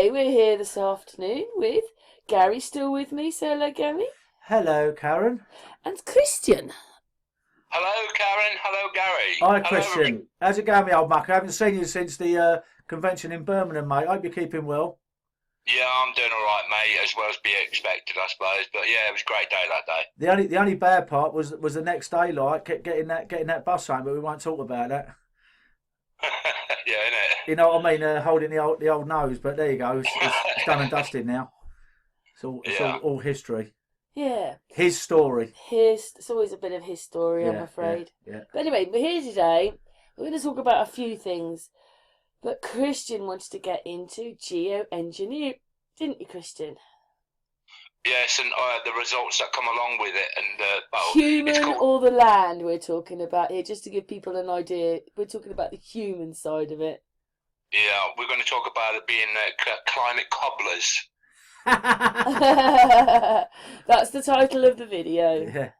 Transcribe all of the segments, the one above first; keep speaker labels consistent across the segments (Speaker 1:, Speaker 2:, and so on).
Speaker 1: anyway, we're here this afternoon with Gary still with me. Say hello, Gary.
Speaker 2: Hello, Karen.
Speaker 1: And Christian.
Speaker 3: Hello, Karen. Hello, Gary.
Speaker 2: Hi,
Speaker 3: Hello, everybody.
Speaker 2: Christian. How's it going, me old mucker? I haven't seen you since the convention in Birmingham, mate. Hope you're keeping well.
Speaker 3: Yeah, I'm doing all right, mate, as well as be expected, I suppose. But yeah, it was a great day that day.
Speaker 2: The only bad part was the next day, like getting that bus home, but we won't talk about that.
Speaker 3: Yeah, innit?
Speaker 2: You know what I mean? Holding the old nose, but there you go. It's done and dusted now. It's
Speaker 3: Yeah.
Speaker 2: all history.
Speaker 1: Yeah.
Speaker 2: His story.
Speaker 1: It's always a bit of his story, I'm afraid.
Speaker 2: Yeah.
Speaker 1: But anyway, we're here today. We're going to talk about a few things. But Christian wanted to get into geoengineering, didn't you, Christian?
Speaker 3: Yes, and the results that come along with it, and well,
Speaker 1: Human or the land we're talking about here, just to give people an idea. We're talking about the human side of it.
Speaker 3: Yeah, we're going to talk about it being climate cobblers.
Speaker 1: That's the title of the video.
Speaker 2: Yeah.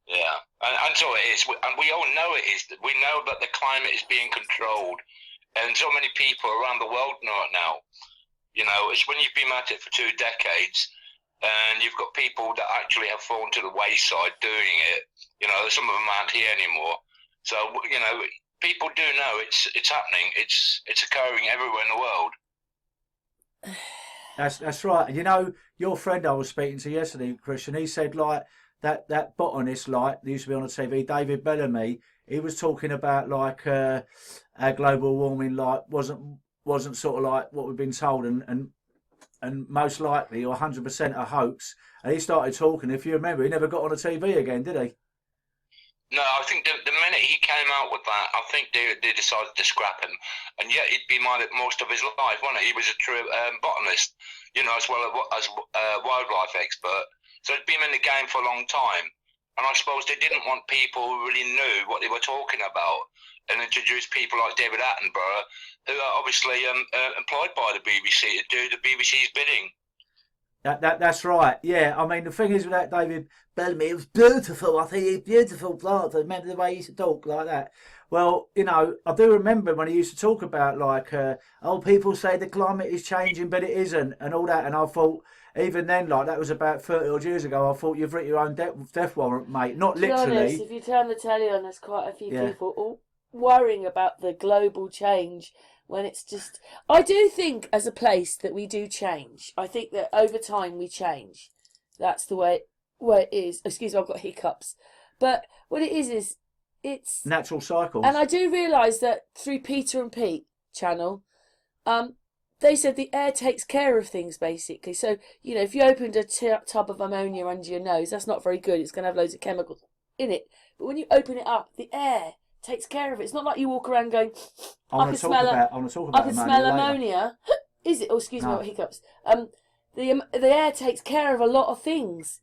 Speaker 3: Yeah, and so it is, and we all know it is. We know that the climate is being controlled, and so many people around the world know it now. You know, it's when you've been at it for 2 decades, and you've got people that actually have fallen to the wayside doing it. You know, some of them aren't here anymore. So, you know, people do know it's happening. It's occurring everywhere in the world.
Speaker 2: That's right. And you know, your friend I was speaking to yesterday, Christian, he said like that botanist like that used to be on the TV, David Bellamy, he was talking about like how global warming like wasn't sort of like what we've been told and most likely or 100% a hoax. And he started talking, if you remember, he never got on the TV again, did he?
Speaker 3: No, I think the minute he came out with that, I think they decided to scrap him. And yet he'd been at it most of his life, wasn't he? He was a true botanist, you know, as well as wildlife expert. So he'd been in the game for a long time. And I suppose they didn't want people who really knew what they were talking about and introduce people like David Attenborough, who are obviously employed by the BBC to do the BBC's bidding.
Speaker 2: That's right. Yeah, I mean the thing is with that David Bellamy, it was beautiful. I think he's beautiful plant. I meant the way he used to talk like that. Well, you know, I do remember when he used to talk about like, people say the climate is changing, but it isn't, and all that. And I thought, even then, like that was about 30 odd years ago. I thought you've written your own death warrant, mate. Not literally.
Speaker 1: To be honest, if you turn the telly on, there's quite a few people all worrying about the global change. When it's just, I do think as a place that we do change. I think that over time we change. That's the way it is. Excuse me, I've got hiccups. But what it is it's
Speaker 2: natural cycles.
Speaker 1: And I do realise that through Peter and Pete channel, they said the air takes care of things basically. So, you know, if you opened a tub of ammonia under your nose, that's not very good. It's going to have loads of chemicals in it. But when you open it up, the air takes care of it. It's not like you walk around going, I can smell ammonia. Is it? Oh, excuse me, what hiccups. The air takes care of a lot of things,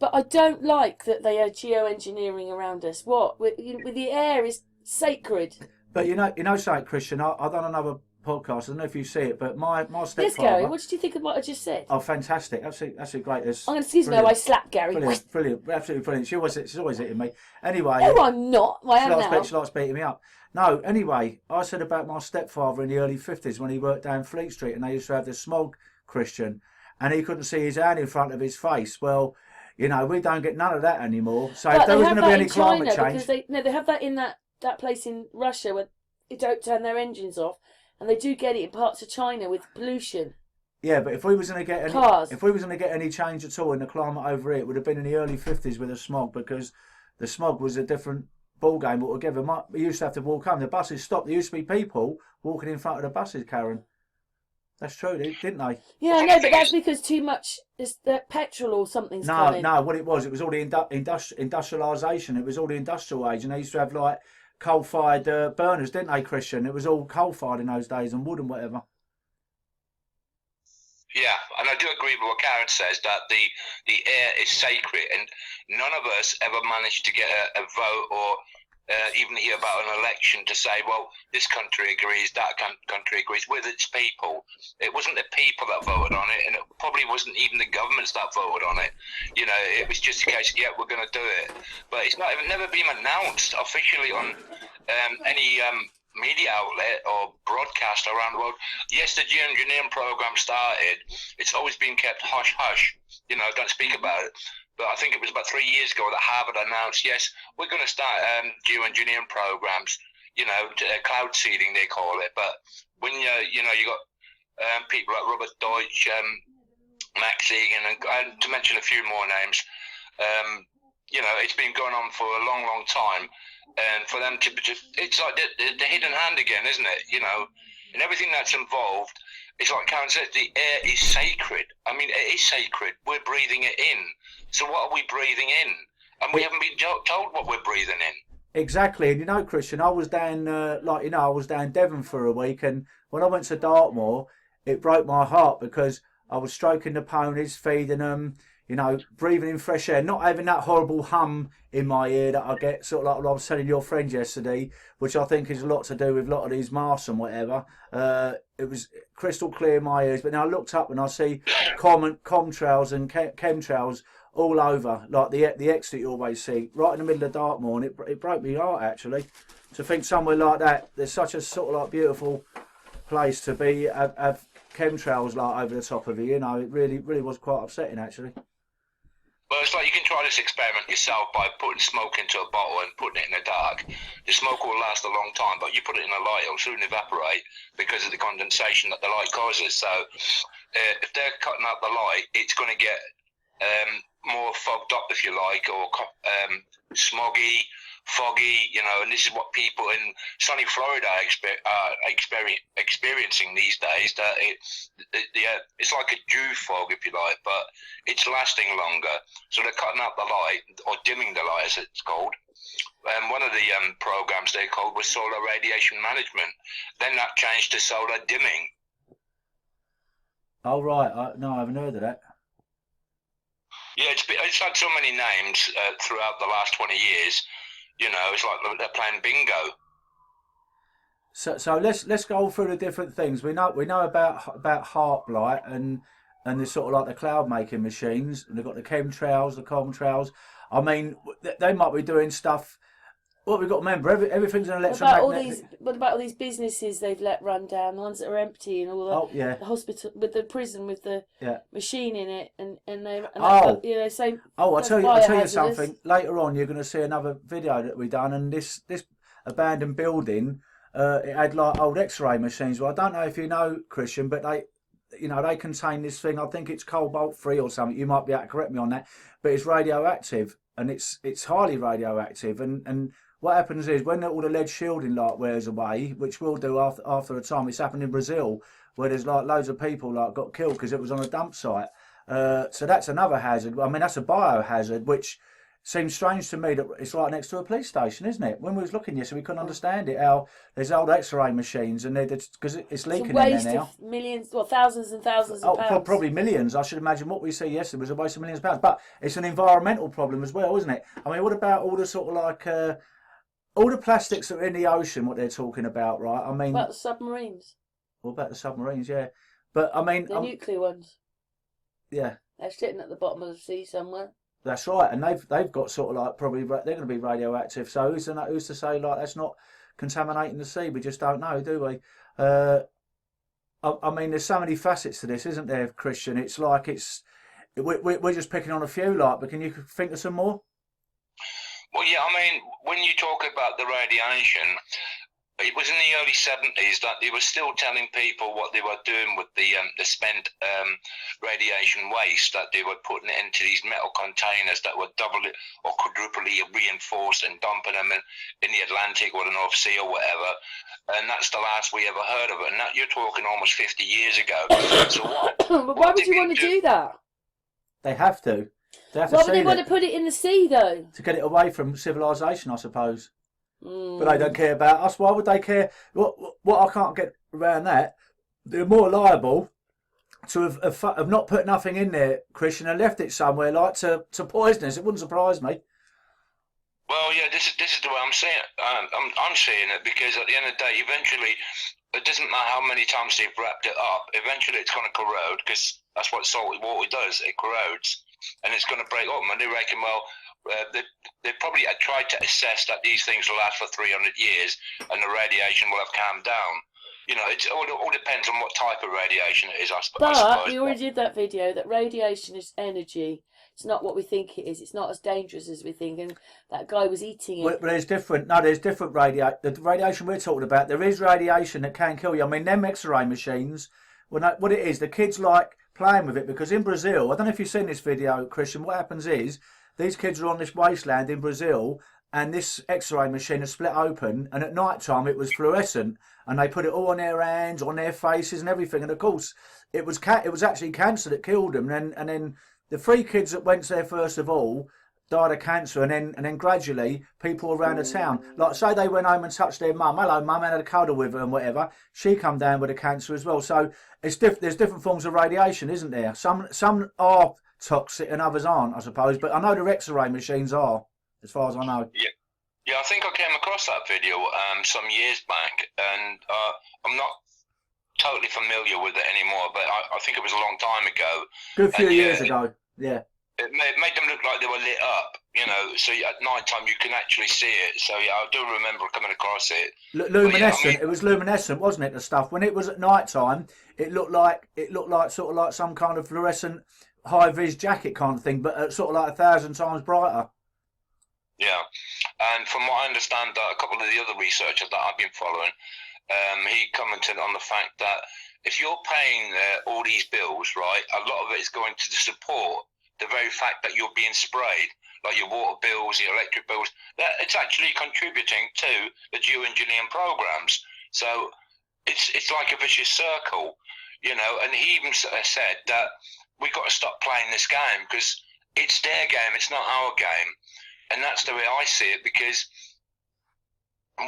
Speaker 1: but I don't like that they are geoengineering around us. What with the air is sacred.
Speaker 2: But you know, something, Christian. I've done another podcast. I don't know if you see it, but my stepfather.
Speaker 1: Yes, Gary. What did you think of what I just said?
Speaker 2: Oh, fantastic! Absolutely great.
Speaker 1: Excuse me, I slapped Gary.
Speaker 2: Brilliant, absolutely brilliant. She's always hitting me. Anyway.
Speaker 1: No, I'm not. I am now.
Speaker 2: She likes beating me up. No, anyway, I said about my stepfather in the early 50s when he worked down Fleet Street and they used to have the smog, Christian, and he couldn't see his hand in front of his face. Well, you know, we don't get none of that anymore. So
Speaker 1: but
Speaker 2: if there was going to be any climate change,
Speaker 1: because they have that in that place in Russia where they don't turn their engines off. And they do get it in parts of China with pollution.
Speaker 2: Yeah, but if we was going to get any change at all in the climate over here, it would have been in the early 50s with the smog, because the smog was a different ball game altogether. We used to have to walk home. The buses stopped. There used to be people walking in front of the buses, Karen. That's true, didn't they?
Speaker 1: Yeah, I know, but that's because too much is the petrol or something's coming.
Speaker 2: No, what it was all the industrialisation. It was all the industrial age, and they used to have like coal-fired burners, didn't they, Christian? It was all coal-fired in those days and wood and whatever.
Speaker 3: Yeah, and I do agree with what Karen says, that the air is sacred, and none of us ever managed to get a vote or even hear about an election to say, well, this country agrees, that country agrees with its people. It wasn't the people that voted on it, and it probably wasn't even the governments that voted on it. You know, it was just a case, yeah, we're going to do it. But it's never been announced officially on any media outlet or broadcast around the world. Yes, the geoengineering program started. It's always been kept hush hush. Don't speak about it. But I think it was about 3 years ago that Harvard announced, yes, we're going to start geoengineering programs. Cloud seeding they call it. But when you got people like Robert Deutsch, Max Egan, and to mention a few more names, it's been going on for a long, long time. And for them to it's like the hidden hand again, isn't it? And everything that's involved, it's like Karen said, the air is sacred. I mean, it is sacred. We're breathing it in. So what are we breathing in? And we haven't been told what we're breathing in.
Speaker 2: Exactly, and Christian, I was down, I was down Devon for a week, and when I went to Dartmoor, it broke my heart because I was stroking the ponies, feeding them, breathing in fresh air, not having that horrible hum in my ear that I get, sort of like what I was telling your friend yesterday, which I think is a lot to do with a lot of these masks and whatever. It was crystal clear in my ears, but now I looked up and I see comtrails and chemtrails all over, like the X that you always see, right in the middle of Dartmoor, and it broke my heart, actually, to think somewhere like that, there's such a sort of like beautiful place to be, have chemtrails like over the top of it, it really was quite upsetting, actually.
Speaker 3: Well, it's like you can try this experiment yourself by putting smoke into a bottle and putting it in the dark. The smoke will last a long time, but you put it in a light, it'll soon evaporate because of the condensation that the light causes. So if they're cutting out the light, it's going to get more fogged up, if you like, or smoggy, foggy, and this is what people in sunny Florida are experiencing these days. That it's like a dew fog, if you like, but it's lasting longer. So they're cutting out the light, or dimming the light, as it's called. One of the programs they called was solar radiation management. Then that changed to solar dimming.
Speaker 2: Oh, right. No, I haven't heard of that.
Speaker 3: Yeah, it's had so many names throughout the last 20 years. It's like they're playing bingo.
Speaker 2: So let's go through the different things. We know about heart blight and the sort of like the cloud making machines, and they've got the chemtrails, the comtrails. I mean, they might be doing stuff. Well, we've got to remember everything's an electromagnetic.
Speaker 1: What about all these businesses they've let run down, the ones that are empty, and all the hospital with the prison with the machine in it, and same.
Speaker 2: Oh, I'll tell you something. Later on, you're going to see another video that we done, and this abandoned building, it had like old X-ray machines. Well, I don't know if you know, Christian, but they contain this thing. I think it's cobalt-free or something. You might be able to correct me on that, but it's radioactive, and it's highly radioactive, and what happens is when all the lead shielding like wears away, which will do after a time. It's happened in Brazil where there's like loads of people like got killed because it was on a dump site. So that's another hazard. I mean, that's a biohazard, which seems strange to me that it's right next to a police station, isn't it? When we was looking yesterday, we couldn't understand it. How there's old X-ray machines and because it's leaking in there now.
Speaker 1: Of millions, thousands and thousands of pounds.
Speaker 2: Probably millions. I should imagine what we see yesterday was a waste of millions of pounds. But it's an environmental problem as well, isn't it? I mean, what about all the sort of like all the plastics that are in the ocean? What they're talking about, right? I mean,
Speaker 1: about the submarines.
Speaker 2: What about the submarines? Yeah, but I mean,
Speaker 1: the nuclear ones.
Speaker 2: Yeah,
Speaker 1: they're sitting at the bottom of the sea somewhere.
Speaker 2: That's right, and they've got sort of like probably they're going to be radioactive. So who's to say like that's not contaminating the sea? We just don't know, do we? I mean, there's so many facets to this, isn't there, Christian? It's like we're just picking on a few, like, but can you think of some more?
Speaker 3: Well, yeah, I mean, when you talk about the radiation, it was in the early 70s that they were still telling people what they were doing with the spent radiation waste, that they were putting it into these metal containers that were doubly or quadruply reinforced and dumping them in the Atlantic or the North Sea or whatever. And that's the last we ever heard of it. And that you're talking almost 50 years ago. So
Speaker 1: but why would you want to do that?
Speaker 2: They have to.
Speaker 1: Why would they want to put it in the sea, though?
Speaker 2: To get it away from civilization, I suppose. But they don't care about us. Why would they care? What I can't get around that, they're more liable to have not put nothing in there, Christian, and left it somewhere like to poison us. It wouldn't surprise me.
Speaker 3: Well, yeah, this is the way I'm seeing it. I'm seeing it because at the end of the day, eventually, it doesn't matter how many times they've wrapped it up. Eventually, it's going to corrode because that's what salty water does. It corrodes, and it's going to break up. And they reckon, well, they probably tried to assess that these things will last for 300 years and the radiation will have calmed down. You know, it all depends on what type of radiation it is, I suppose.
Speaker 1: But we already did that video that radiation is energy. It's not what we think it is. It's not as dangerous as we think. And that guy was eating it.
Speaker 2: But there's different. No, there's different radiation. The radiation we're talking about, there is radiation that can kill you. I mean, them X-ray machines. What it is, the kids like playing with it because in Brazil, I don't know if you've seen this video, Christian. What happens is these kids are on this wasteland in Brazil, and this X-ray machine is split open, and at night time it was fluorescent, and they put it all on their hands, on their faces, and everything. And of course, it was actually cancer that killed them. And then the 3 kids that went there first of all died of cancer, and then gradually people around the town, like say they went home and touched their mum, hello mum, and had a cuddle with her and whatever, she come down with a cancer as well. So there's different forms of radiation, isn't there? Some are toxic and others aren't, I suppose, but I know the X-ray machines are, as far as I know.
Speaker 3: Yeah, I think I came across that video some years back, and I'm not totally familiar with it anymore, but I think it was a long time ago.
Speaker 2: Good few years ago, yeah.
Speaker 3: It made them look like they were lit up, you know, so at night time you can actually see it. So yeah, I do remember coming across it.
Speaker 2: Luminescent, yeah, I mean, it was luminescent, wasn't it, the stuff? When it was at night time, it looked like sort of like some kind of fluorescent high-vis jacket kind of thing, but sort of like 1,000 times brighter.
Speaker 3: Yeah, and from what I understand, a couple of the other researchers that I've been following, he commented on the fact that if you're paying all these bills, right, a lot of it is going to support the very fact that you're being sprayed, like your water bills, your electric bills, that it's actually contributing to the geoengineering programs. So it's like a vicious circle, you know. And he even said that we've got to stop playing this game because it's their game, it's not our game. And that's the way I see it, because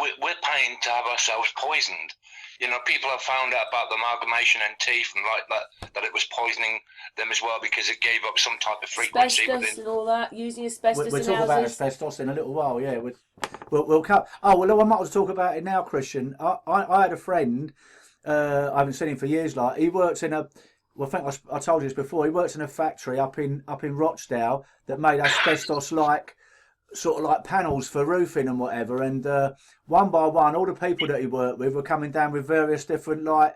Speaker 3: we're paying to have ourselves poisoned. You know, people have found out about the amalgamation in teeth and like that it was poisoning them as well because it gave up some type of frequency.
Speaker 1: Asbestos and all that, using asbestos
Speaker 2: we'll
Speaker 1: in
Speaker 2: talk
Speaker 1: houses.
Speaker 2: about asbestos in a little while, yeah. We'll cut. Oh, well, I might as well talk about it now, Christian. I had a friend, I haven't seen him for years, like, he works in a, well, I think I told you this before, he works in a factory up in Rochdale that made asbestos-like, sort of like panels for roofing and whatever, and one by one all the people that he worked with were coming down with various different like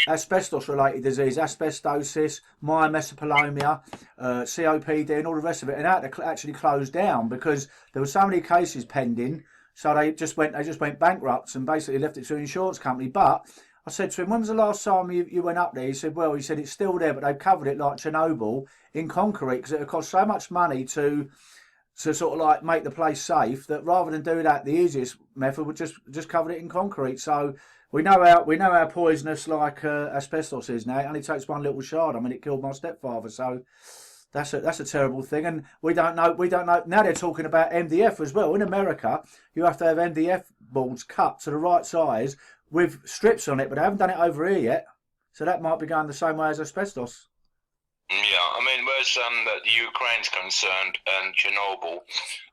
Speaker 2: asbestos related disease, asbestosis, myomesopelomia, COPD and all the rest of it, and that actually closed down because there were so many cases pending, so they just went bankrupt and basically left it to an insurance company. But I said to him, when was the last time you went up there? He said, well, it's still there, but they've covered it like Chernobyl in concrete because it would cost so much money to sort of like make the place safe that rather than do that, the easiest method would just cover it in concrete. So we know how poisonous like asbestos is now. It only takes one little shard. I mean, it killed my stepfather. So that's a terrible thing. And we don't know. Now they're talking about MDF as well. In America, you have to have MDF boards cut to the right size with strips on it, but they haven't done it over here yet. So that might be going the same way as asbestos.
Speaker 3: Yeah, I mean, whereas the Ukraine's concerned and Chernobyl,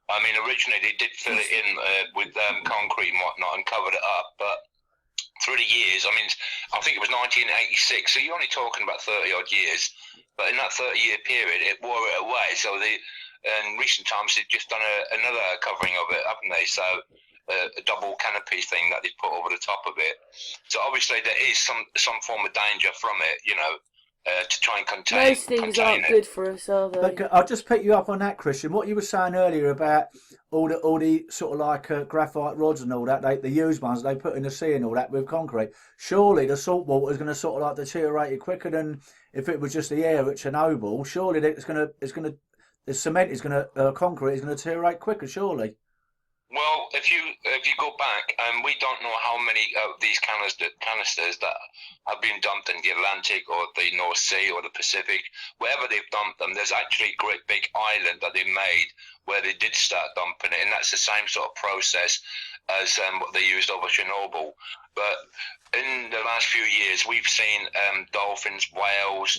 Speaker 3: I mean, originally they did fill it in with concrete and whatnot and covered it up, but through the years, I mean, I think it was 1986, so you're only talking about 30-odd years, but in that 30-year period, it wore it away, so in recent times, they've just done another covering of it, haven't they? So a double canopy thing that they put over the top of it. So obviously there is some form of danger from it, you know, to try and contain.
Speaker 1: Most things aren't good for us, are they?
Speaker 2: But I'll just pick you up on that, Christian. What you were saying earlier about all the sort of like graphite rods and all that, the used ones they put in the sea and all that with concrete. Surely the salt water is going to sort of like deteriorate it quicker than if it was just the air at Chernobyl. Surely the cement is going to concrete is going to deteriorate quicker. Surely.
Speaker 3: Well, if you go back, we don't know how many of these canisters that have been dumped in the Atlantic or the North Sea or the Pacific, wherever they've dumped them, there's actually a great big island that they made where they did start dumping it, and that's the same sort of process as what they used over Chernobyl. But in the last few years, we've seen dolphins, whales,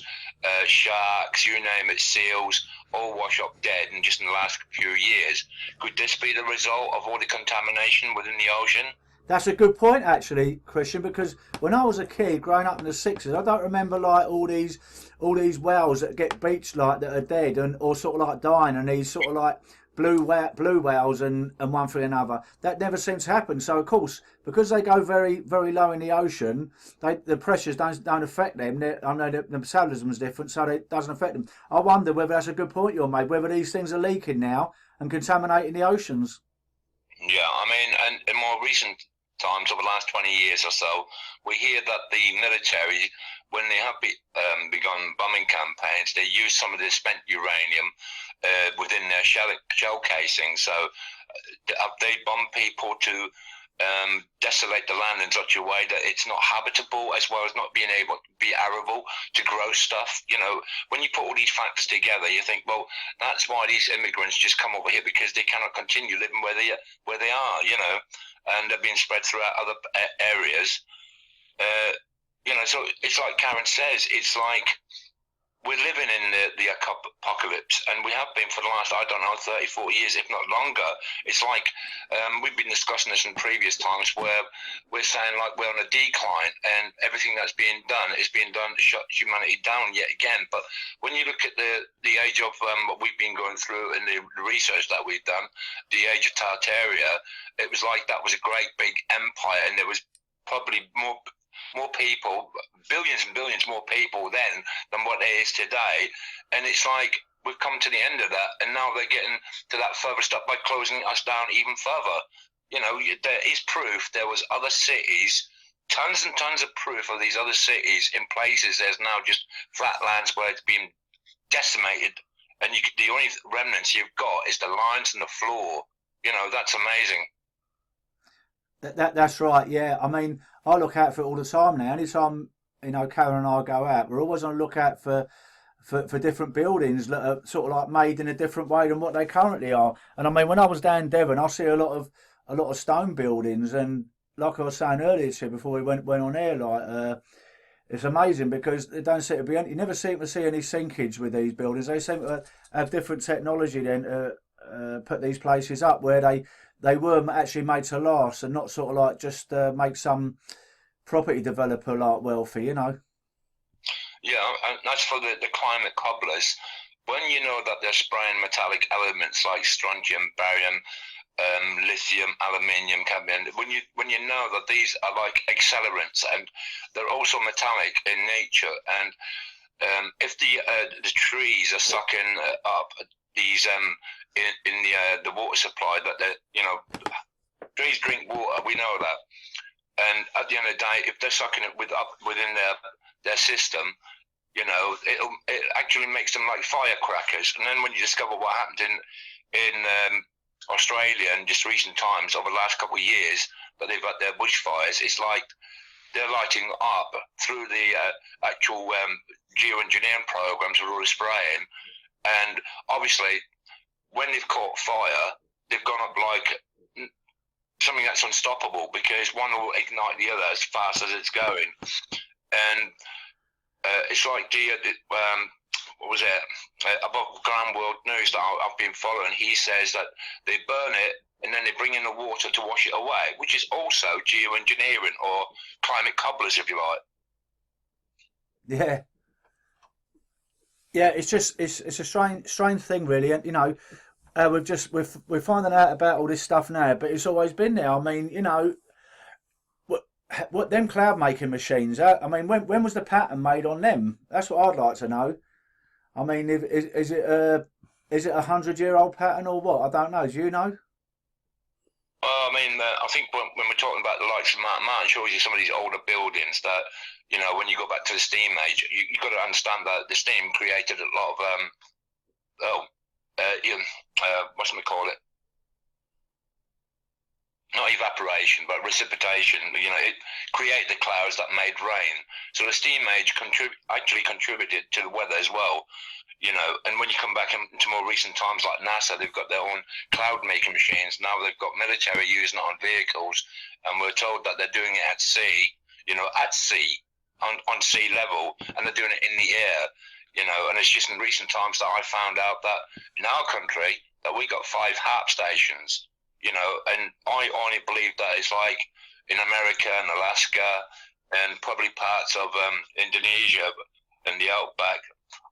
Speaker 3: sharks, you name it, seals, all wash up dead in just in the last few years. Could this be the result of all the contamination within the ocean?
Speaker 2: That's a good point, actually, Christian, because when I was a kid growing up in the 60s, I don't remember like all these whales that get beached like that are dead or sort of like dying, and these sort of like blue whales and one thing and another. That never seems to happen. So of course, because they go very very low in the ocean, the pressures don't affect them. I know the metabolism is different, so it doesn't affect them. I wonder whether that's a good point you're made. Whether these things are leaking now and contaminating the oceans.
Speaker 3: Yeah, I mean, and in more recent times, over the last 20 years or so, we hear that the military, when they have begun bombing campaigns, they use some of the spent uranium within their shell casing. So they bomb people to desolate the land in such a way that it's not habitable, as well as not being able to be arable to grow stuff. You know, when you put all these factors together, you think, well, that's why these immigrants just come over here, because they cannot continue living where they are. You know, and they're being spread throughout other areas. You know, so it's like Karen says, it's like we're living in the apocalypse, and we have been for the last, 30, 40 years, if not longer. It's like we've been discussing this in previous times, where we're saying like we're on a decline, and everything that's being done is being done to shut humanity down yet again. But when you look at the age of what we've been going through and the research that we've done, the age of Tartaria, it was like that was a great big empire, and there was probably more people, billions and billions more people then than what there is today. And it's like we've come to the end of that, and now they're getting to that further step by closing us down even further. You know, there is proof there was other cities, tons and tons of proof of these other cities in places there's now just flat lands where it's been decimated, and the only remnants you've got is the lines and the floor. You know, that's amazing.
Speaker 2: That's right. Yeah, I mean, I look out for it all the time now. Anytime Karen and I go out, we're always on the lookout for different buildings that are sort of like made in a different way than what they currently are. And I mean, when I was down in Devon, I see a lot of stone buildings, and like I was saying earlier to you before we went on air, like it's amazing because they don't seem to be. You never seem to see any sinkage with these buildings. They seem to have different technology then to put these places up where they were actually made to last, and not sort of like just make some property developer like wealthy,
Speaker 3: Yeah, and that's for the climate cobblers. When you know that they're spraying metallic elements like strontium, barium, lithium, aluminium, cadmium, when you know that these are like accelerants, and they're also metallic in nature, and if the trees are sucking up these in the water supply, that trees drink water, we know that. And at the end of the day, if they're sucking it up within their system, it actually makes them like firecrackers. And then when you discover what happened in Australia in just recent times, over the last couple of years, that they've had their bushfires, it's like they're lighting up through the actual geoengineering programs with all the spraying. And obviously, when they've caught fire, they've gone up like something that's unstoppable, because one will ignite the other as fast as it's going. And it's like what was it, above ground world news that I've been following, he says that they burn it and then they bring in the water to wash it away, which is also geoengineering, or climate cobblers, if you like.
Speaker 2: Yeah. Yeah, it's a strange thing, really, and we're finding out about all this stuff now, but it's always been there. I mean, what them cloud making machines? I mean, when was the pattern made on them? That's what I'd like to know. I mean, is it a 100-year-old pattern or what? I don't know. Do you know?
Speaker 3: Well, I mean, I think when we're talking about the likes of Martin shows you some of these older buildings that, when you go back to the steam age, you've got to understand that the steam created a lot of, what's we call it? Not evaporation, but precipitation. It created the clouds that made rain. So the steam age actually contributed to the weather as well. And when you come back into more recent times, like NASA, they've got their own cloud making machines. Now they've got military using it on vehicles, and we're told that they're doing it at sea, at sea, on sea level, and they're doing it in the air, and it's just in recent times that I found out that in our country that we got 5 HARP stations, and I only believe that it's like in America and Alaska and probably parts of Indonesia and the outback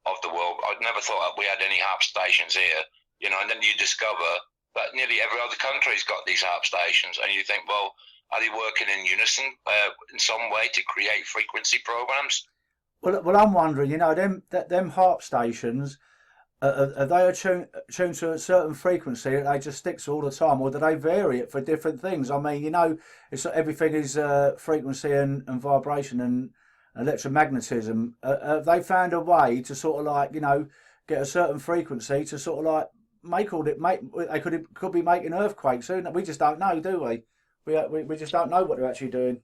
Speaker 3: of the world. I'd never thought that we had any HARP stations here, you know, and then you discover that nearly every other country's got these HARP stations, and you think, well, are they working in unison in some way to create frequency programs?
Speaker 2: Well, I'm wondering, you know, them HARP stations, are they tuned to a certain frequency that they just stick to all the time, or do they vary it for different things? I mean, you know, everything is frequency and vibration and electromagnetism. Have they found a way to sort of like, you know, get a certain frequency to sort of like they could be making earthquakes soon? We just don't know, do we? We just don't know what they're actually doing.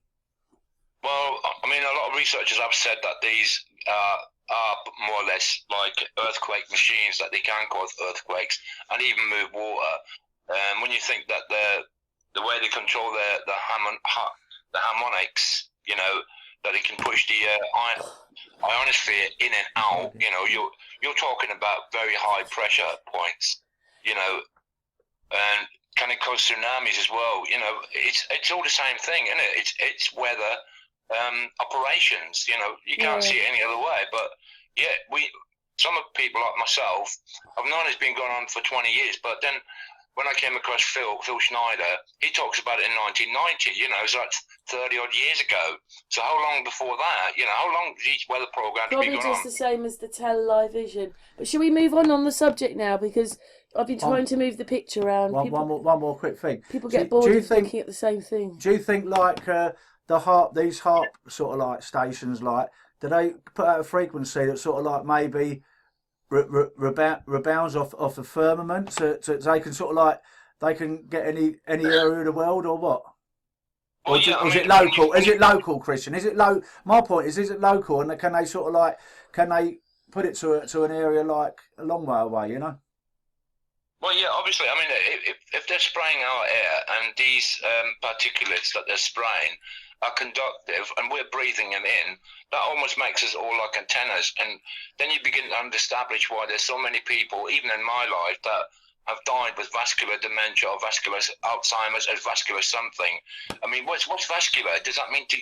Speaker 3: Well, I mean, a lot of researchers have said that these are more or less like earthquake machines, that they can cause earthquakes and even move water. When you think that the way they control the harmonics, you know, that they can push the ionosphere in and out, you know, you're talking about very high pressure points, you know, and can it cause tsunamis as well? You know, it's all the same thing, isn't it? It's weather. Operations, you know, you can't see it any other way. But yeah, some of people like myself, I've known it's been going on for 20 years. But then when I came across Phil Schneider, he talks about it in 1990. You know, so that's 30 odd years ago. So how long before that? You know, how long has each weather program been going on?
Speaker 1: Probably just the same as the television. But should we move on the subject now, because I've been trying to move the picture around.
Speaker 2: One more quick thing.
Speaker 1: People get bored of looking at the same thing.
Speaker 2: Do you think like these HARP sort of like stations, like, do they put out a frequency that sort of like maybe rebounds off the firmament, so they can sort of like they can get any area of the world, or what? Or is it local? Is it local, Christian? Is it low? My point is it local, and can they sort of like put it to an area like a long way away? You know.
Speaker 3: Well, yeah, obviously. I mean, if they're spraying our air and these particulates that they're spraying are conductive and we're breathing them in, that almost makes us all like antennas. And then you begin to establish why there's so many people, even in my life, that have died with vascular dementia or vascular Alzheimer's or vascular something. I mean, what's vascular? Does that mean to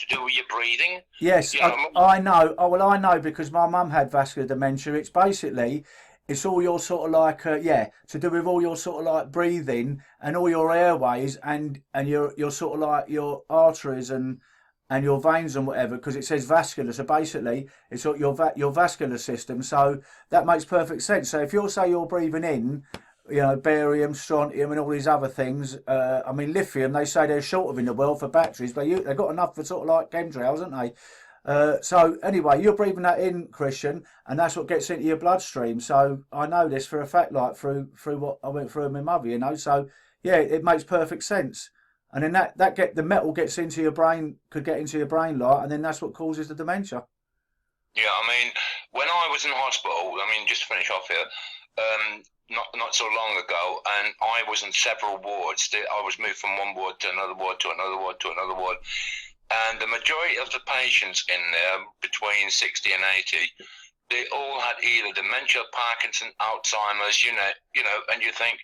Speaker 3: do with your breathing?
Speaker 2: Yes, you know, I know. Oh, well, I know because my mum had vascular dementia. It's basically, it's all your sort of like, to do with all your sort of like breathing and all your airways and your sort of like your arteries and your veins and whatever, because it says vascular. So basically, it's your vascular system. So that makes perfect sense. So if you're breathing in, you know, barium, strontium, and all these other things. I mean, lithium. They say they're short of in the world for batteries, but they've got enough for sort of like chemtrails, haven't they? So anyway, you're breathing that in, Christian, and that's what gets into your bloodstream. So I know this for a fact, like through what I went through with my mother, you know. So yeah, it makes perfect sense. And then the metal gets into your brain, could get into your brain, like, and then that's what causes the dementia.
Speaker 3: Yeah, I mean, when I was in hospital, I mean, just to finish off here, not so long ago, and I was in several wards. I was moved from one ward to another ward to another ward to another ward. And the majority of the patients in there, between 60 and 80, they all had either dementia, Parkinson, Alzheimer's, you know, and you think,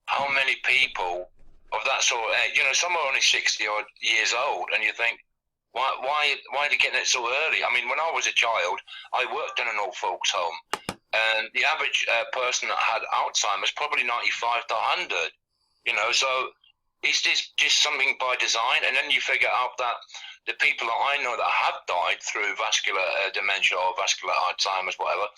Speaker 3: how many people of that sort of age, you know, some are only 60 odd years old, and you think, why are they getting it so early? I mean, when I was a child, I worked in an old folks home, and the average person that had Alzheimer's probably 95 to 100, you know, so it's just something by design. And then you figure out that the people that I know that have died through vascular dementia or vascular Alzheimer's, whatever,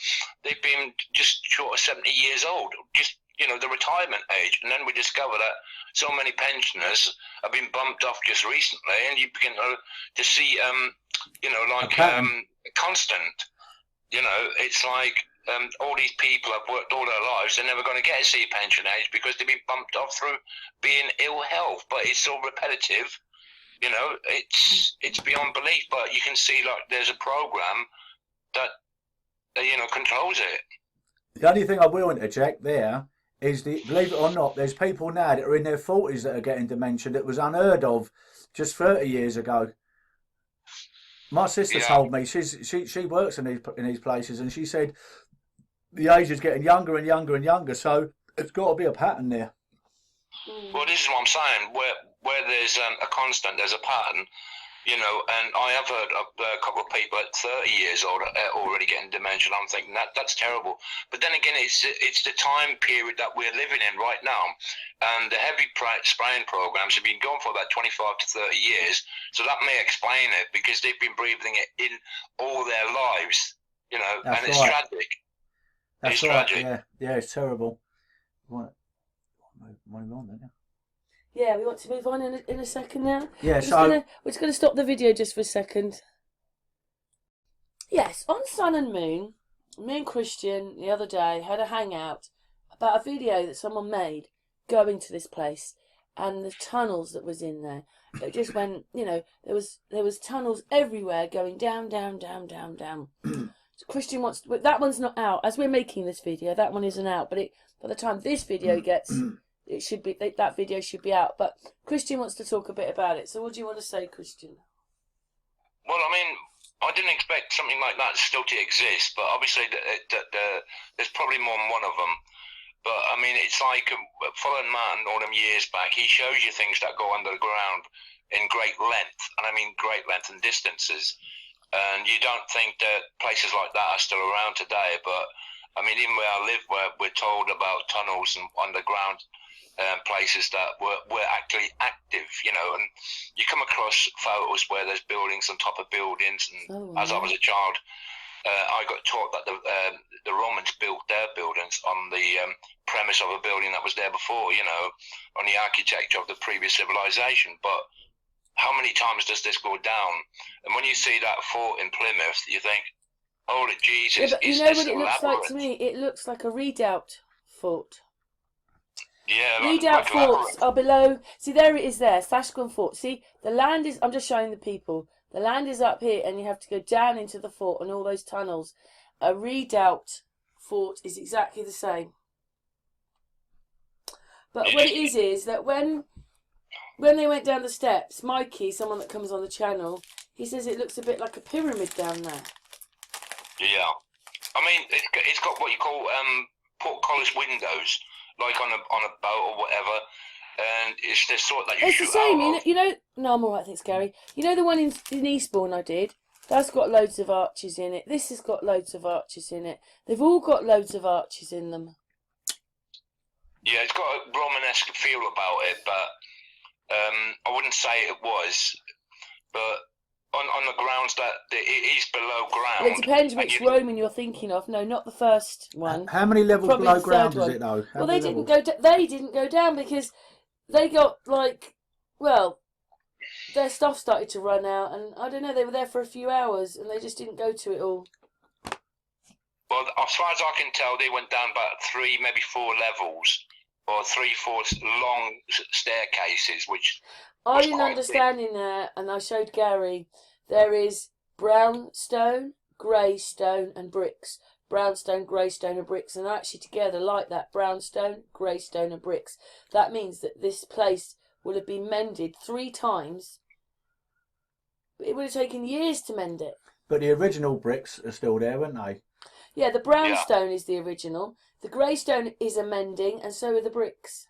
Speaker 3: they've been just short of 70 years old, just, you know, the retirement age. And then we discover that so many pensioners have been bumped off just recently, and you begin to see, you know, like a constant, you know, it's like all these people have worked all their lives, they're never going to get to see pension age because they've been bumped off through being ill health. But it's so repetitive, you know, it's beyond belief. But you can see, like, there's a program that you know, controls it.
Speaker 2: The only thing I will interject there is, believe it or not, there's people now that are in their 40s that are getting dementia that was unheard of just 30 years ago. My sister told me, she works in these places, and she said the age is getting younger and younger and younger, so it's got to be a pattern there.
Speaker 3: Well, this is what I'm saying. Where there's a constant, there's a pattern. You know, and I have heard of a couple of people at 30 years old already getting dementia. I'm thinking that's terrible. But then again, it's the time period that we're living in right now, and the heavy spraying programs have been going for about 25 to 30 years. So that may explain it, because they've been breathing it in all their lives. You know,
Speaker 2: That's
Speaker 3: and it's
Speaker 2: right.
Speaker 3: tragic.
Speaker 2: That's
Speaker 3: It's
Speaker 2: right.
Speaker 3: tragic.
Speaker 2: Yeah, yeah, it's terrible. Right, move on then.
Speaker 1: Yeah, we want to move on in a second now.
Speaker 2: Yeah,
Speaker 1: We're just gonna stop the video just for a second. Yes, on Sun and Moon, me and Christian the other day had a hangout about a video that someone made going to this place and the tunnels that was in there. It just went, you know, there was tunnels everywhere going down, down, down, down, down. So Christian wants to, that one's not out as we're making this video. That one isn't out, but by the time this video gets, it should be, that video should be out. But Christian wants to talk a bit about it. So what do you want to say, Christian?
Speaker 3: Well, I mean, I didn't expect something like that still to exist, but obviously there's probably more than one of them. But I mean, it's like following Martin all them years back. He shows you things that go under the ground in great length, and I mean great length and distances. And you don't think that places like that are still around today. But I mean, even where I live, where we're told about tunnels and underground places that were actually active, you know, and you come across photos where there's buildings on top of buildings, and as I was a child, I got taught that the Romans built their buildings on the premise of a building that was there before, you know, on the architecture of the previous civilization. But how many times does this go down? And when you see that fort in Plymouth, you think, holy Jesus,
Speaker 1: yeah, but you know what it looks like to me? It looks like a redoubt fort.
Speaker 3: Yeah,
Speaker 1: Redoubt forts are below. See, there it is there, Flashgun Fort. See, the land is, I'm just showing the people. The land is up here and you have to go down into the fort and all those tunnels. A redoubt fort is exactly the same. But what it is that when they went down the steps, Mikey, someone that comes on the channel, he says it looks a bit like a pyramid down there.
Speaker 3: Yeah. I mean, it's got what you call portcullis windows, like on a boat or whatever, and it's the sort that you shoot
Speaker 1: It's the same,
Speaker 3: out of.
Speaker 1: you know. No, I'm alright, thanks, Gary. You know the one in Eastbourne I did? That's got loads of arches in it. This has got loads of arches in it. They've all got loads of arches in them.
Speaker 3: Yeah, it's got a Romanesque feel about it, but I wouldn't say it was. But on the grounds that it is below ground.
Speaker 1: Well, it depends which Roman you're thinking of. No, not the first one.
Speaker 2: How many levels
Speaker 1: Probably
Speaker 2: below
Speaker 1: the
Speaker 2: ground
Speaker 1: third
Speaker 2: is
Speaker 1: one.
Speaker 2: it though?
Speaker 1: Well, they didn't go. They didn't go down because they got like, well, their stuff started to run out, and I don't know. They were there for a few hours, and they just didn't go to it all.
Speaker 3: Well, as far as I can tell, they went down about 3, maybe 4 levels, or 3, 4 long staircases, which.
Speaker 1: I'm in understanding there, and I showed Gary, there is brown stone, grey stone, and bricks. Brown stone, grey stone, and bricks, and they're actually together like that. Brown stone, grey stone, and bricks. That means that this place would have been mended 3 times. It would have taken years to mend it.
Speaker 2: But the original bricks are still there, weren't they?
Speaker 1: Yeah, the brown stone is the original. The grey stone is a mending, and so are the bricks.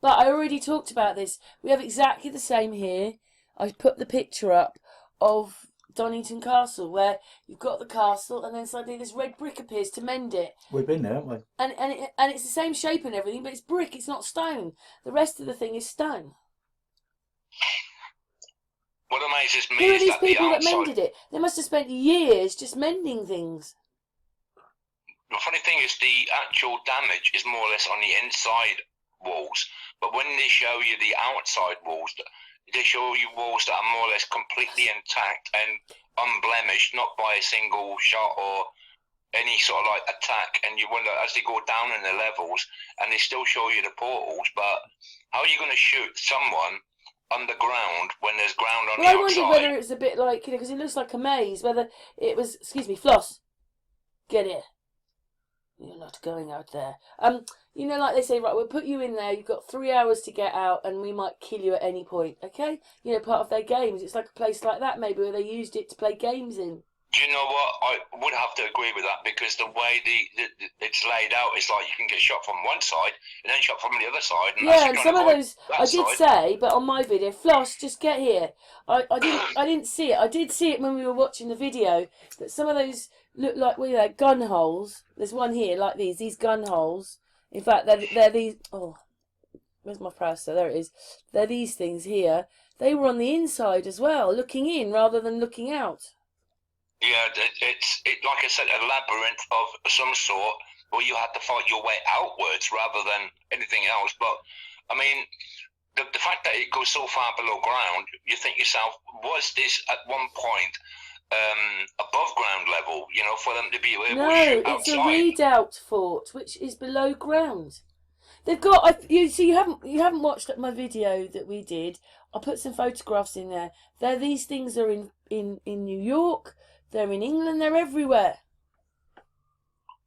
Speaker 1: But I already talked about this. We have exactly the same here. I put the picture up of Donington Castle, where you've got the castle, and then suddenly this red brick appears to mend it.
Speaker 2: We've been there, haven't we?
Speaker 1: And it's the same shape and everything, but it's brick. It's not stone. The rest of the thing is stone.
Speaker 3: What amazes me
Speaker 1: Who are
Speaker 3: is
Speaker 1: these
Speaker 3: that
Speaker 1: people
Speaker 3: the
Speaker 1: that
Speaker 3: outside.
Speaker 1: mended it? They must have spent years just mending things.
Speaker 3: The funny thing is, the actual damage is more or less on the inside walls, but when they show you the outside walls, they show you walls that are more or less completely intact and unblemished, not by a single shot or any sort of like attack. And you wonder, as they go down in the levels, and they still show you the portals, but how are you going to shoot someone underground when there's ground on the outside?
Speaker 1: I wondered whether it was a bit like, because it looks like a maze, whether it was, excuse me, Floss, get here. You're not going out there. You know, like they say, right, we'll put you in there, you've got 3 hours to get out, and we might kill you at any point, okay? You know, part of their games. It's like a place like that, maybe, where they used it to play games in.
Speaker 3: Do you know what? I would have to agree with that, because the way it's laid out is like you can get shot from one side and then shot from the other side. And
Speaker 1: Yeah, and some of those I did
Speaker 3: side,
Speaker 1: say, but on my video, Floss, just get here. I didn't see it. I did see it when we were watching the video that some of those look like gun holes. There's one here like these gun holes. In fact, they're these. Oh, where's my browser? There it is. They're these things here. They were on the inside as well, looking in rather than looking out.
Speaker 3: Yeah, it's like I said, a labyrinth of some sort where you had to fight your way outwards rather than anything else. But I mean, the fact that it goes so far below ground, you think yourself, was this at one point above ground level? You know, for them to be able to shoot outside.
Speaker 1: No, it's a redoubt fort which is below ground. They've got you haven't watched my video that we did. I'll put some photographs in there. These things are in New York. They're in England. They're everywhere.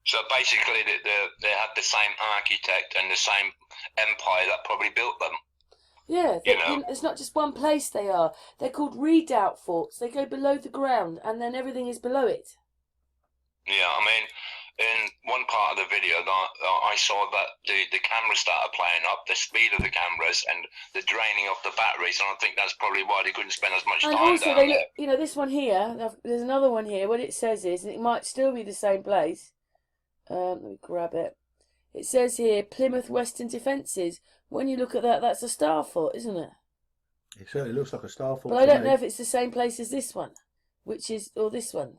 Speaker 3: So basically, they had the same architect and the same empire that probably built them.
Speaker 1: Yeah, it's not just one place they are. They're called redoubt forts. They go below the ground, and then everything is below it.
Speaker 3: Yeah, I mean, in one part of the video, I saw that the cameras started playing up, the speed of the cameras and the draining of the batteries, and I think that's probably why they couldn't spend as much time
Speaker 1: also,
Speaker 3: down there.
Speaker 1: look, you know, this one here, there's another one here, what it says is, and it might still be the same place, let me grab it. It says here, Plymouth Western Defences. When you look at that, that's a star fort, isn't it?
Speaker 2: It certainly looks like a star fort.
Speaker 1: But I don't know if it's the same place as this one, or this one.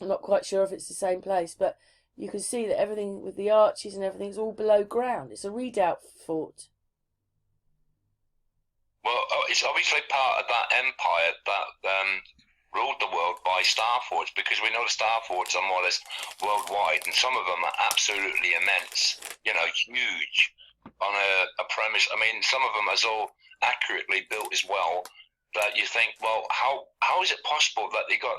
Speaker 1: I'm not quite sure if it's the same place, but you can see that everything with the arches and everything's all below ground. It's a redoubt fort.
Speaker 3: Well, it's obviously part of that empire that ruled the world by star forts, because we know the star forts are more or less worldwide, and some of them are absolutely immense, you know, huge on a premise. I mean, some of them are so accurately built as well that you think, well, how is it possible that they got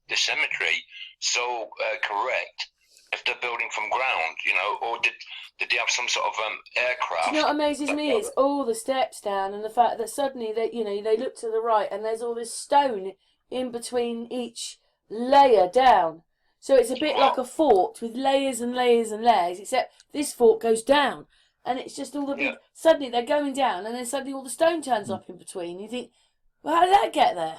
Speaker 3: the symmetry so correct if they're building from ground, you know, or did they have some sort of aircraft?
Speaker 1: Do you know what amazes me is all the steps down, and the fact that suddenly they look to the right and there's all this stone in between each layer down. So it's a bit like a fort with layers and layers and layers, except this fort goes down, and it's just all the big. Suddenly they're going down, and then suddenly all the stone turns up in between. You think, well, how did that get there?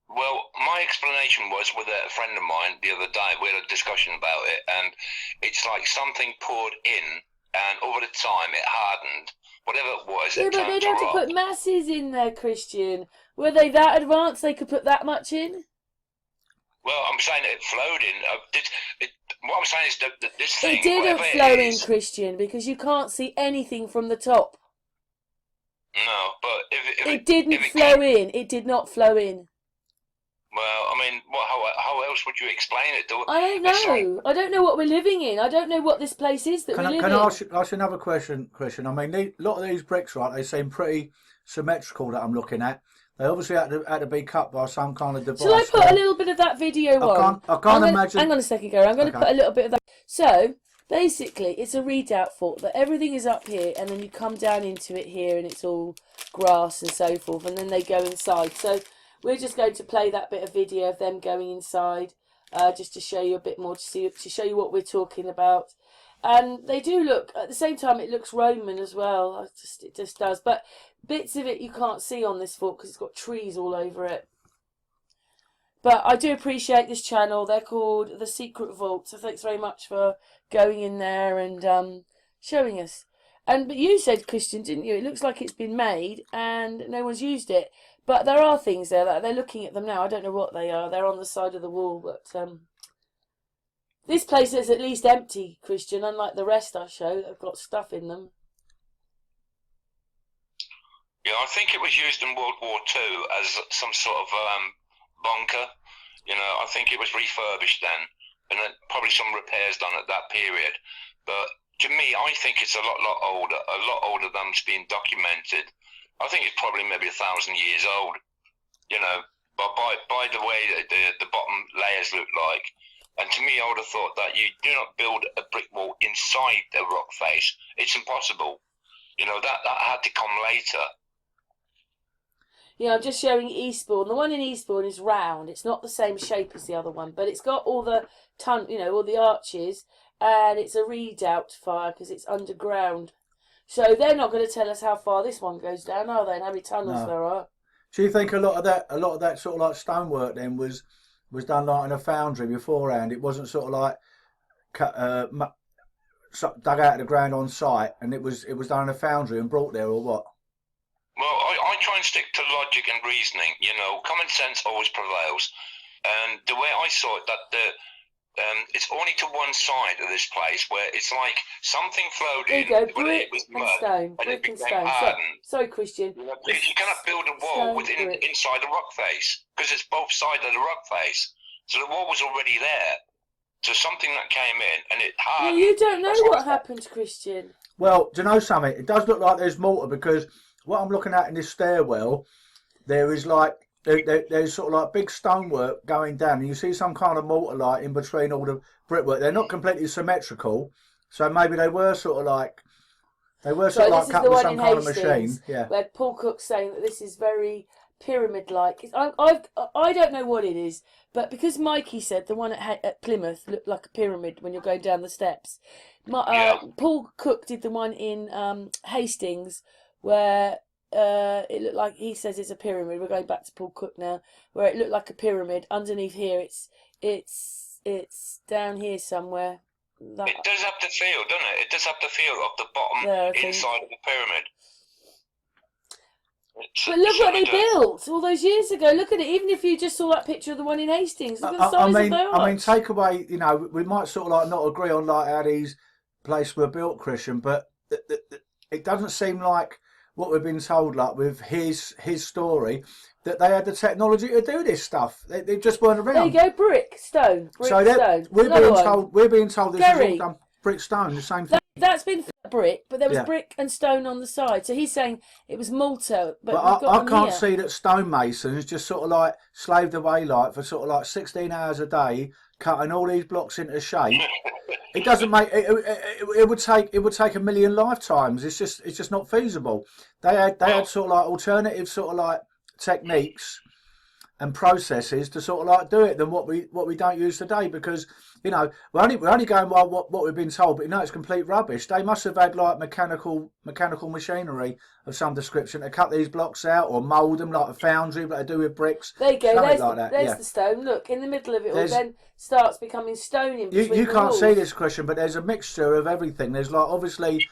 Speaker 3: Well, my explanation was with a friend of mine the other day. We had a discussion about it, and it's like something poured in, and over the time it hardened. Whatever it was,
Speaker 1: yeah,
Speaker 3: it
Speaker 1: but they'd
Speaker 3: turned
Speaker 1: have
Speaker 3: to
Speaker 1: to
Speaker 3: rock.
Speaker 1: put masses in there, Christian. Were they that advanced? They could put that much in?
Speaker 3: Well, I'm saying it flowed in. What I'm saying is that this thing.
Speaker 1: It didn't flow in, Christian, because you can't see anything from the top.
Speaker 3: No, but if
Speaker 1: it didn't flow in. It did not flow in.
Speaker 3: Well, I mean, how else would you explain it?
Speaker 1: I don't know. I don't know what we're living in. I don't know what this place is that we live in.
Speaker 2: Can I ask you another question, Christian? I mean, a lot of these bricks, right, they seem pretty symmetrical that I'm looking at. They obviously had to be cut by some kind of device.
Speaker 1: Shall I put a little bit of that video on?
Speaker 2: I can't imagine.
Speaker 1: Hang on a second, Gary. I'm going to put a little bit of that. So, basically, it's a redoubt fort that everything is up here, and then you come down into it here, and it's all grass and so forth, and then they go inside. So, we're just going to play that bit of video of them going inside, just to show you a bit more, to show you what we're talking about. And they do look, at the same time, it looks Roman as well. It just does. But bits of it you can't see on this fort because it's got trees all over it. But I do appreciate this channel. They're called The Secret Vault. So thanks very much for going in there and showing us. But you said, Christian, didn't you? It looks like it's been made and no one's used it. But there are things there that they're looking at them now. I don't know what they are. They're on the side of the wall, but this place is at least empty, Christian, unlike the rest I show that have got stuff in them.
Speaker 3: Yeah, I think it was used in World War II as some sort of bunker. You know, I think it was refurbished then, and then probably some repairs done at that period. But to me, I think it's a lot older than it's been documented. I think it's probably maybe 1,000 years old. You know, but by the way the bottom layers look like. And to me, I would have thought that you do not build a brick wall inside the rock face. It's impossible. You know, that had to come later.
Speaker 1: You know, I'm just showing Eastbourne. The one in Eastbourne is round. It's not the same shape as the other one, but it's got all the all the arches, and it's a redoubt fire because it's underground. So they're not going to tell us how far this one goes down, are they? And how many tunnels
Speaker 2: No.
Speaker 1: there are?
Speaker 2: Do you think a lot of that sort of like stonework then was done like in a foundry beforehand? It wasn't sort of like cut, dug out of the ground on site, and it was done in a foundry and brought there, or what?
Speaker 3: Well, I try and stick to logic and reasoning. You know, common sense always prevails. And the way I saw it, that it's only to one side of this place where it's like something flowed
Speaker 1: There you
Speaker 3: in,
Speaker 1: go,
Speaker 3: but
Speaker 1: brick
Speaker 3: it was
Speaker 1: and
Speaker 3: mud,
Speaker 1: stone,
Speaker 3: and it
Speaker 1: brick and
Speaker 3: became
Speaker 1: stone.
Speaker 3: hardened.
Speaker 1: Sorry, Christian.
Speaker 3: You know, you cannot build a wall
Speaker 1: Stone,
Speaker 3: within
Speaker 1: brick.
Speaker 3: inside the rock face because it's both sides of the rock face. So the wall was already there. So something that came in and it
Speaker 1: Yeah,
Speaker 3: hardened.
Speaker 1: you don't know
Speaker 3: That's
Speaker 1: what happened, Christian.
Speaker 2: Well, do you know something? It does look like there's mortar, because what I'm looking at in this stairwell, there is like there's sort of like big stonework going down, and you see some kind of mortar light in between all the brickwork. They're not completely symmetrical, so maybe they were sort of like cut with some kind of machine. Yeah.
Speaker 1: Where Paul Cook's saying that this is very pyramid-like. I don't know what it is, but because Mikey said the one at Plymouth looked like a pyramid when you're going down the steps, Paul Cook did the one in Hastings where it looked like, he says it's a pyramid. We're going back to Paul Cook now, where it looked like a pyramid. Underneath here, it's down here somewhere.
Speaker 3: It does have the feel, doesn't it? It does have the feel of the bottom inside of the pyramid.
Speaker 1: But look what they built all those years ago. Look at it. Even if you just saw that picture of the one in Hastings, look at the size of those.
Speaker 2: I mean, take away, you know, we might sort of like not agree on like how these places were built, Christian, but it doesn't seem like what we've been told, like with his story, that they had the technology to do this stuff. They just weren't around.
Speaker 1: There you go, brick, stone, stone.
Speaker 2: We're being told this
Speaker 1: Gary,
Speaker 2: is all done brick, stone, the same thing.
Speaker 1: That's been brick, but there was brick and stone on the side. So he's saying it was mortar. But
Speaker 2: I can't see that stonemasons just sort of like slaved away like for sort of like 16 hours a day, cutting all these blocks into shape. It doesn't make it would take a million lifetimes. It's just not feasible. They had sort of like alternative sort of like techniques and processes to sort of like do it than what we don't use today, because you know we're only going by what we've been told, but you know it's complete rubbish. They must have had like mechanical machinery of some description to cut these blocks out or mould them like a foundry, like they do with bricks.
Speaker 1: There you go.
Speaker 2: There's
Speaker 1: the stone. Look, in the middle of it all, then starts becoming stone in between.
Speaker 2: You can't see this, Christian, but there's a mixture of everything. There's like obviously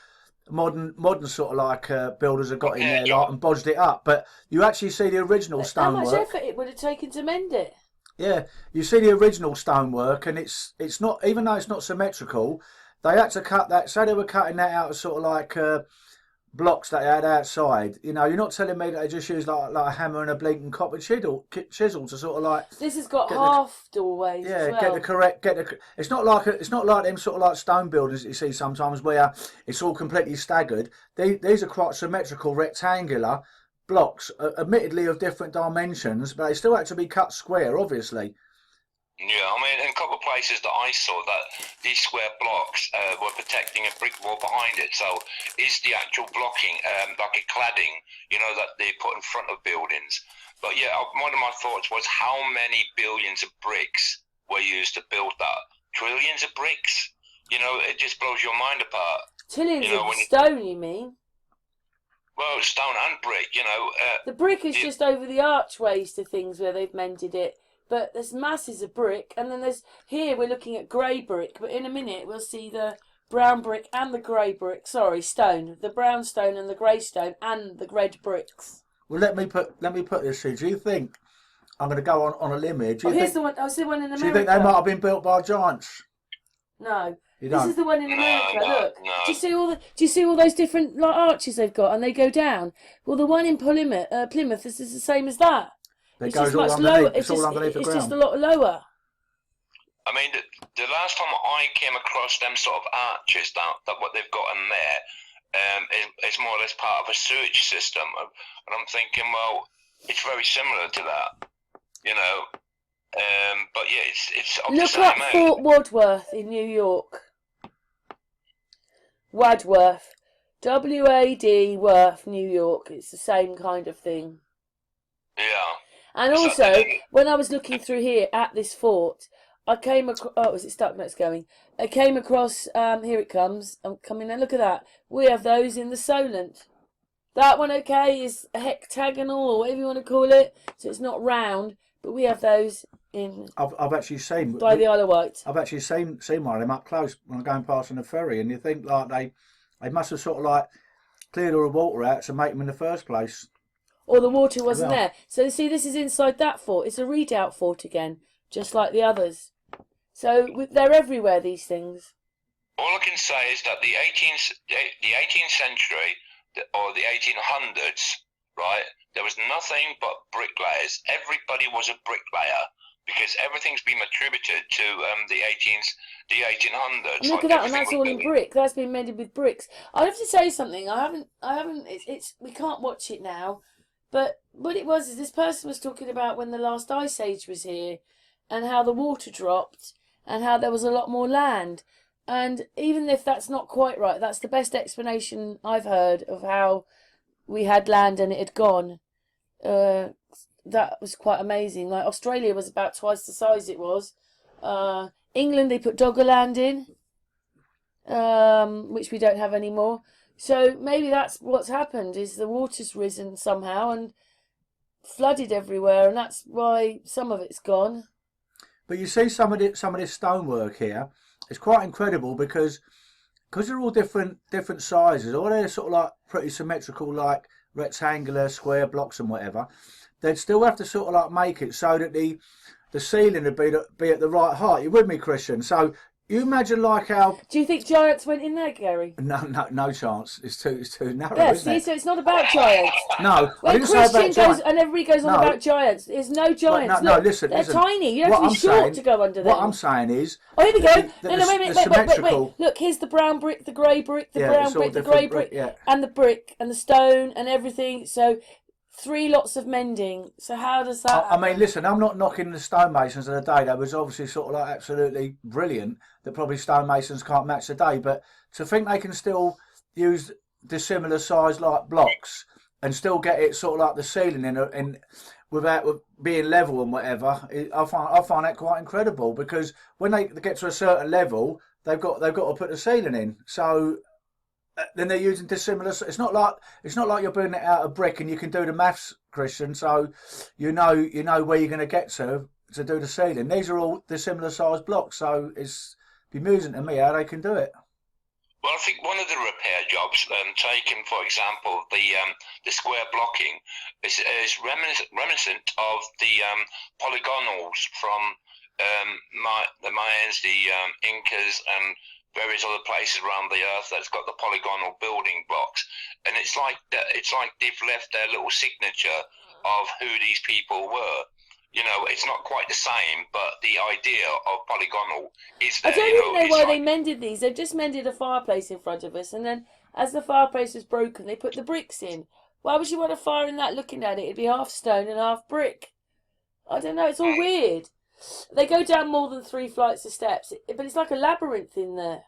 Speaker 2: modern sort of like builders have got in there like, and bodged it up, but you actually see the original stonework.
Speaker 1: How much effort it would have taken to mend it?
Speaker 2: Yeah, you see the original stonework, and it's not, even though it's not symmetrical, they had to cut that. So they were cutting that out of sort of like blocks that they had outside. You know, you're not telling me that they just used like a hammer and a blinking copper chisel to sort of like.
Speaker 1: This has got half doorways.
Speaker 2: Yeah,
Speaker 1: as well.
Speaker 2: It's not like them sort of like stone buildings that you see sometimes where it's all completely staggered. These are quite symmetrical, rectangular blocks, admittedly of different dimensions, but they still had to be cut square, obviously.
Speaker 3: Yeah, I mean, in a couple of places that I saw, that these square blocks were protecting a brick wall behind it. So is the actual blocking like a cladding, you know, that they put in front of buildings? But yeah, one of my thoughts was how many billions of bricks were used to build that? Trillions of bricks? You know, it just blows your mind apart.
Speaker 1: Trillions of stone, you mean?
Speaker 3: Well, stone and brick, you know.
Speaker 1: The brick is just over the archways to things where they've mended it. But there's masses of brick, and then here we're looking at grey brick, but in a minute we'll see the brown brick and the grey brick. Sorry, stone. The brown stone and the grey stone and the red bricks.
Speaker 2: Well, let me put this here. Do you think, I'm going to go on a limb here.
Speaker 1: Here's the one. I see one in America.
Speaker 2: Do you think they might have been built by giants?
Speaker 1: No.
Speaker 2: This
Speaker 1: is the one in America. Look,
Speaker 3: no.
Speaker 1: Do you see all those different like arches they've got, and they go down? Well, the one in Plymouth, this is the same as that.
Speaker 2: It goes all underneath. It's all underneath the ground.
Speaker 1: It's just a lot lower.
Speaker 3: I mean, the last time I came across them sort of arches, that what they've got in there, is more or less part of a sewage system, and I'm thinking, well, it's very similar to that, you know. But yeah, it's
Speaker 1: look up Fort Wadsworth in New York. Wadworth, WAD Worth, New York. It's the same kind of thing.
Speaker 3: Yeah.
Speaker 1: And
Speaker 3: So,
Speaker 1: also, when I was looking through here at this fort, I came across. Oh, is it stuck? No, it's going. I came across. Here it comes. I'm coming now. Look at that. We have those in the Solent. That one, okay, is hectagonal or whatever you want to call it. So it's not round, but we have those in
Speaker 2: I've actually seen
Speaker 1: by the Isle of Wight.
Speaker 2: I've actually seen one of them up close when I'm going past on the ferry, and you think like they must have sort of like cleared all the water out to make them in the first place.
Speaker 1: Or the water wasn't
Speaker 2: Well,
Speaker 1: there. So see, this is inside that fort. It's a redoubt fort again, just like the others. So they're everywhere, these things.
Speaker 3: all I can say is that the 18th century or the 1800s, right? There was nothing but bricklayers. Everybody was a bricklayer because everything's been attributed to the 1800s.
Speaker 1: And look at that, and that's all in brick. That's been mended with bricks. I have to say something. I haven't. It's we can't watch it now. But what it was is this person was talking about when the last ice age was here, and how the water dropped, and how there was a lot more land. And even if that's not quite right, that's the best explanation I've heard of how we had land and it had gone. That was quite amazing. Like Australia was about twice the size it was. England, they put Doggerland in, which we don't have anymore. So maybe that's what's happened, is the water's risen somehow and flooded everywhere, and that's why some of it's gone.
Speaker 2: but you see some of this stonework here. It's quite incredible because they're all different sizes. All they're sort of like pretty symmetrical, like rectangular, square blocks and whatever. They'd still have to sort of like make it so that the ceiling would be at the right height. You with me, Christian? So you imagine like how.
Speaker 1: Do you think giants went in there, Gary?
Speaker 2: No chance. It's too narrow.
Speaker 1: Yeah,
Speaker 2: isn't
Speaker 1: see,
Speaker 2: it?
Speaker 1: so it's not about giants.
Speaker 2: No, I
Speaker 1: When
Speaker 2: didn't say
Speaker 1: Christian
Speaker 2: about
Speaker 1: goes
Speaker 2: giants.
Speaker 1: and everybody goes on
Speaker 2: No.
Speaker 1: about giants, there's no giants.
Speaker 2: No,
Speaker 1: Look,
Speaker 2: listen.
Speaker 1: they're tiny. You have
Speaker 2: What
Speaker 1: to be
Speaker 2: I'm
Speaker 1: short
Speaker 2: saying-
Speaker 1: to go under them.
Speaker 2: What I'm saying is.
Speaker 1: Oh, here we go.
Speaker 2: the
Speaker 1: No, wait a minute.
Speaker 2: the
Speaker 1: Wait.
Speaker 2: symmetrical-
Speaker 1: Look, here's the brown brick, the grey brick, the
Speaker 2: Yeah,
Speaker 1: brown
Speaker 2: it's all
Speaker 1: brick, the
Speaker 2: different
Speaker 1: grey brick,
Speaker 2: yeah.
Speaker 1: and the brick, and the stone, and everything. So 3 lots of mending. So how does that
Speaker 2: I mean, listen, I'm not knocking the stonemasons of the day. They was obviously sort of like absolutely brilliant. That probably stonemasons can't match today. But to think they can still use dissimilar size like blocks and still get it sort of like the ceiling in without being level and whatever, I find that quite incredible. Because when they get to a certain level, they've got to put the ceiling in. So. Then they're using dissimilar. It's not like you're building it out of brick and you can do the maths, Christian. So you know where you're going to get to do the ceiling. These are all dissimilar sized blocks, so it's amusing to me how they can do it.
Speaker 3: Well, I think one of the repair jobs, taken for example, the square blocking, is reminiscent of the polygonals from the Mayans, the Incas, and various other places around the earth that's got the polygonal building blocks, and it's like they've left their little signature of who these people were. You know, it's not quite the same, but the idea of polygonal is there.
Speaker 1: I don't even know why they mended these. They've just mended a fireplace in front of us, and then as the fireplace was broken, they put the bricks in. Why would you want a fire in that? Looking at it, it'd be half stone and half brick. I don't know. It's all weird. They go down more than 3 flights of steps, but it's like a labyrinth in there.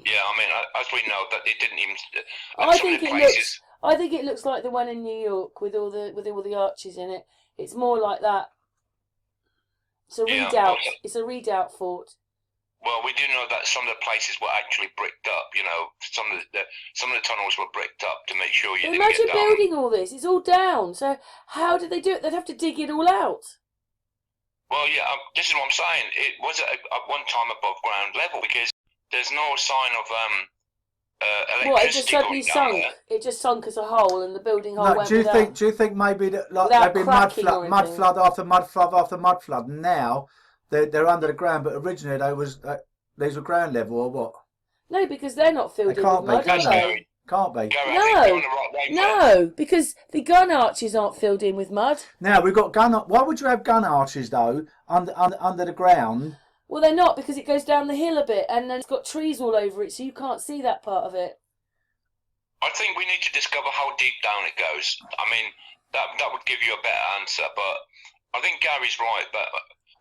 Speaker 3: Yeah, I mean, as we know, that it didn't even.
Speaker 1: I think it looks like the one in New York with all the arches in it. It's more like that. It's a redoubt. It's a redoubt fort.
Speaker 3: Well, we do know that some of the places were actually bricked up. You know, some of the tunnels were bricked up to make sure you didn't get down.
Speaker 1: Imagine building all this. It's all down. So how did they do it? They'd have to dig it all out.
Speaker 3: Well, yeah, this is what I'm saying. It was at one time above ground level because there's no sign of electricity.
Speaker 1: What? It just suddenly
Speaker 3: going down
Speaker 1: sunk.
Speaker 3: there.
Speaker 1: it just sunk as a hole, and the building hole went
Speaker 2: Do you
Speaker 1: without.
Speaker 2: think maybe that like
Speaker 1: without
Speaker 2: they've been mud
Speaker 1: cracking or
Speaker 2: flood
Speaker 1: anything?
Speaker 2: after mud flood after mud flood? Now they're under the ground, but originally these were ground level or what?
Speaker 1: No, because they're not filled
Speaker 2: They
Speaker 1: in
Speaker 2: can't
Speaker 1: with mud,
Speaker 2: be, can
Speaker 1: are
Speaker 2: they?
Speaker 1: they?
Speaker 2: Can't be.
Speaker 3: Gary, I think you're on the right way, mate.
Speaker 1: No, because the gun arches aren't filled in with mud.
Speaker 2: Now we've got gun. Why would you have gun arches though under the ground?
Speaker 1: Well, they're not, because it goes down the hill a bit, and then it's got trees all over it, so you can't see that part of it.
Speaker 3: I think we need to discover how deep down it goes. I mean, that would give you a better answer, but I think Gary's right. But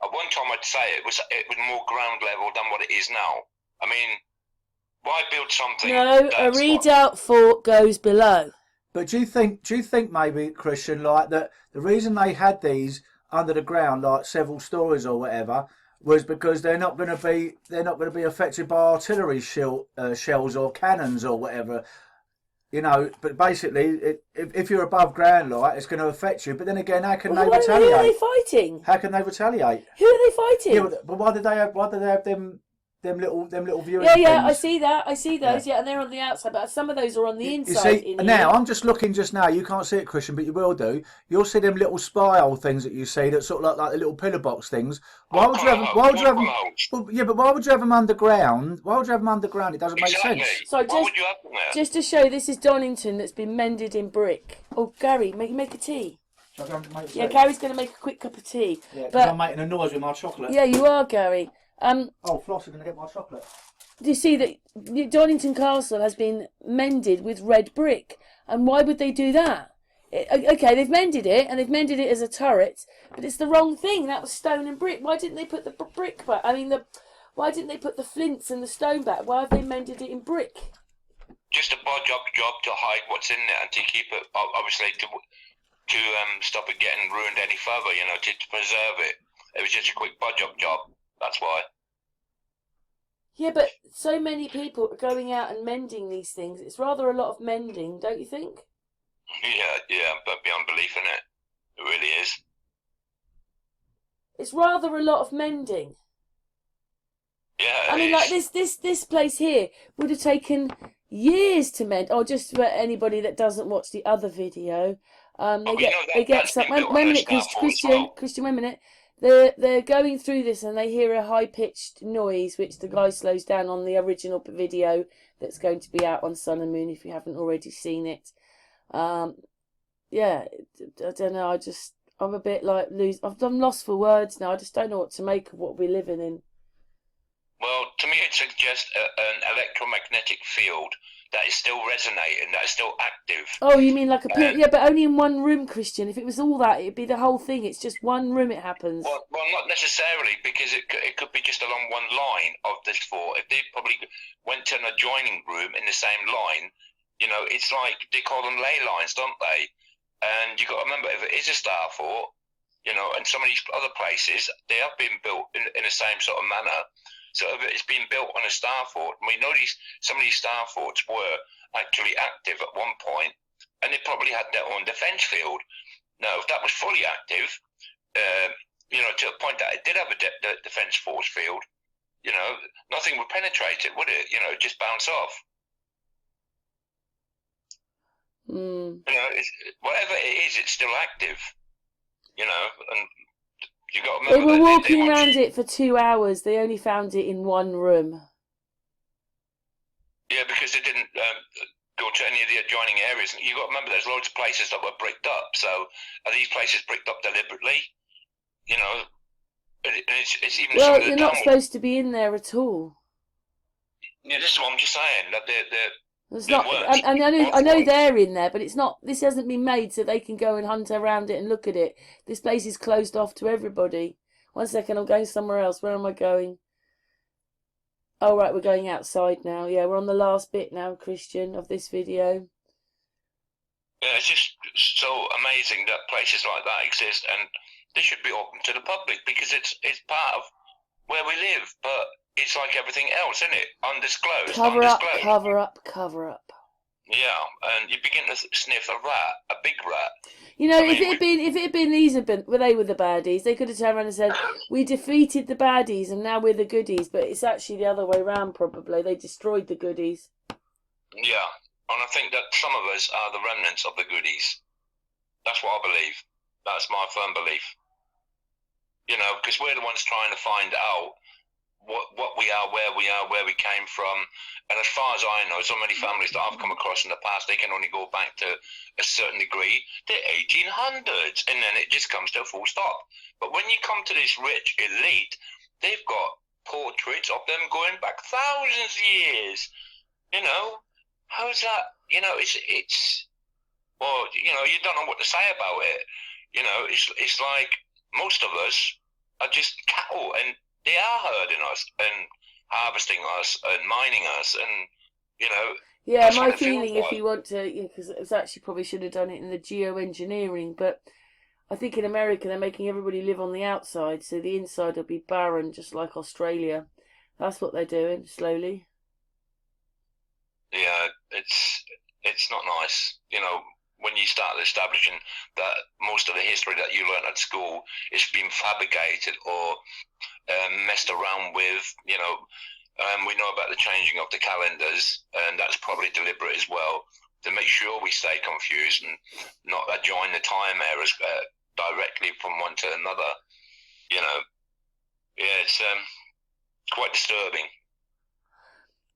Speaker 3: at one time, I'd say it was more ground level than what it is now. I mean, why build something?
Speaker 1: No, a redoubt fort goes below.
Speaker 2: But do you think maybe, Christian, like that the reason they had these under the ground, like several stories or whatever, was because they're not going to be affected by artillery shells or cannons or whatever. But basically, if you're above ground, like it's going to affect you. But then again, how can
Speaker 1: Well,
Speaker 2: they
Speaker 1: who are they
Speaker 2: retaliate?
Speaker 1: fighting?
Speaker 2: How can they retaliate?
Speaker 1: Who are they fighting?
Speaker 2: Yeah, but why do they have them little viewing
Speaker 1: Yeah, I
Speaker 2: things?
Speaker 1: see that. I see
Speaker 2: Yeah.
Speaker 1: those. Yeah, and they're on the outside, but some of those are on the
Speaker 2: You
Speaker 1: inside.
Speaker 2: see,
Speaker 1: In
Speaker 2: now
Speaker 1: here.
Speaker 2: I'm just looking just now. You can't see it, Christian, but you will do. You'll see them little spiral things that you see that sort of like the little pillar box things. Why would you have them? Why would you have them? Well, yeah, but why would you have them underground? Why would you have them underground? It doesn't make sense.
Speaker 3: Exactly.
Speaker 1: So
Speaker 3: Why would you have them there?
Speaker 1: just to show, this is Donington that's been mended in brick. Oh, Gary, make a tea.
Speaker 2: Shall I go and make
Speaker 1: Yeah,
Speaker 2: tea?
Speaker 1: Gary's going to make a quick cup of tea.
Speaker 2: Yeah, 'cause
Speaker 1: but
Speaker 2: I'm making a noise with my chocolate.
Speaker 1: yeah, you are, Gary.
Speaker 2: Oh, Floss is going to get my chocolate.
Speaker 1: Do you see that Donington Castle has been mended with red brick? And why would they do that? Okay, they've mended it, and they've mended it as a turret, but it's the wrong thing. That was stone and brick. Why didn't they put the brick back? Why didn't they put the flints and the stone back? Why have they mended it in brick?
Speaker 3: Just a job to hide what's in there and to keep it, obviously, to stop it getting ruined any further. To preserve it. It was just a quick job. That's why.
Speaker 1: Yeah, but so many people are going out and mending these things. It's rather a lot of mending, don't you think?
Speaker 3: Yeah, but beyond belief in it. It really is.
Speaker 1: It's rather a lot of mending.
Speaker 3: Yeah.
Speaker 1: I mean, like this place here would have taken years to mend. Oh, just for anybody that doesn't watch the other video, they get some. Wait a minute, Christian, wait a minute. They're going through this and they hear a high pitched noise, which the guy slows down on the original video that's going to be out on Sun and Moon if you haven't already seen it. Yeah, I don't know. I'm a bit like I'm lost for words now. I just don't know what to make of what we're living in.
Speaker 3: Well, to me, it suggests an electromagnetic field that is still resonating, that is still active.
Speaker 1: Oh, you mean like yeah, but only in one room, Christian. If it was all that, it'd be the whole thing. It's just one room it happens.
Speaker 3: Well, not necessarily, because it could be just along one line of this fort. If they probably went to an adjoining room in the same line, it's like they call them ley lines, don't they? And you got to remember, if it is a star fort, and some of these other places, they have been built in the same sort of manner. So if it's been built on a star fort, we know some of these star forts were actually active at one point, and they probably had their own defence field. Now, if that was fully active, to the point that it did have a defence force field, nothing would penetrate it, would it? Just bounce off. Whatever it is, it's still active. And you got to remember
Speaker 1: they were walking
Speaker 3: they
Speaker 1: around it for 2 hours. They only found it in one room.
Speaker 3: Yeah, because they didn't go to any of the adjoining areas. You got to remember, there's loads of places that were bricked up. So are these places bricked up deliberately? It's even.
Speaker 1: Well, you're not supposed to be in there at all.
Speaker 3: Yeah, this is what I'm just saying. That
Speaker 1: It's not. I know they're in there, but it's not. This hasn't been made so they can go and hunt around it and look at it. This place is closed off to everybody. 1 second, I'm going somewhere else. Where am I going? Oh, right, we're going outside now. Yeah, we're on the last bit now, Christian, of this video.
Speaker 3: Yeah, it's just so amazing that places like that exist, and they should be open to the public because it's part of where we live. But it's like everything else, isn't it? Undisclosed.
Speaker 1: Cover up.
Speaker 3: Yeah, and you begin to sniff a rat, a big rat.
Speaker 1: If it had been these they were the baddies, they could have turned around and said, "We defeated the baddies, and now we're the goodies." But it's actually the other way around. Probably they destroyed the goodies.
Speaker 3: Yeah, and I think that some of us are the remnants of the goodies. That's what I believe. That's my firm belief. Because we're the ones trying to find out what we are, where we came from. And as far as I know, so many families that I've come across in the past, they can only go back to a certain degree, the 1800s, and then it just comes to a full stop. But when you come to this rich elite, they've got portraits of them going back thousands of years. How's that? It's well, you don't know what to say about it. It's like most of us are just cattle, and they are herding us and harvesting us and mining us, and
Speaker 1: Yeah,
Speaker 3: That's
Speaker 1: my
Speaker 3: what it feels
Speaker 1: feeling, if
Speaker 3: like.
Speaker 1: you want to, because it was actually probably should have done it in the geoengineering, but I think in America they're making everybody live on the outside, so the inside will be barren, just like Australia. That's what they're doing, slowly.
Speaker 3: Yeah, it's not nice. You know, when you start establishing that most of the history that you learn at school is being fabricated or messed around with. You know, we know about the changing of the calendars, and that's probably deliberate as well to make sure we stay confused and not join the time errors directly from one to another. You know, yeah, it's quite disturbing.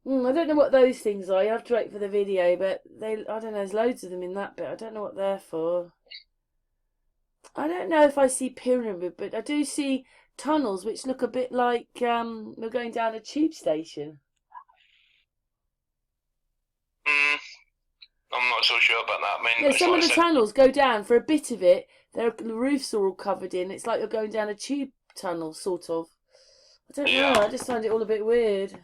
Speaker 1: I don't know what those things are. You have to wait for the video, but I don't know, there's loads of them in that bit. I don't know what they're for. I don't know if I see pyramid, but I do see tunnels which look a bit like we're going down a tube station.
Speaker 3: I'm not so sure about that. I mean,
Speaker 1: Yeah,
Speaker 3: it's
Speaker 1: some
Speaker 3: like
Speaker 1: of
Speaker 3: I
Speaker 1: the
Speaker 3: said,
Speaker 1: tunnels go down for a bit of it. The roofs are all covered in. It's like you're going down a tube tunnel, sort of. I don't know.
Speaker 3: yeah.
Speaker 1: I just find it all a bit weird.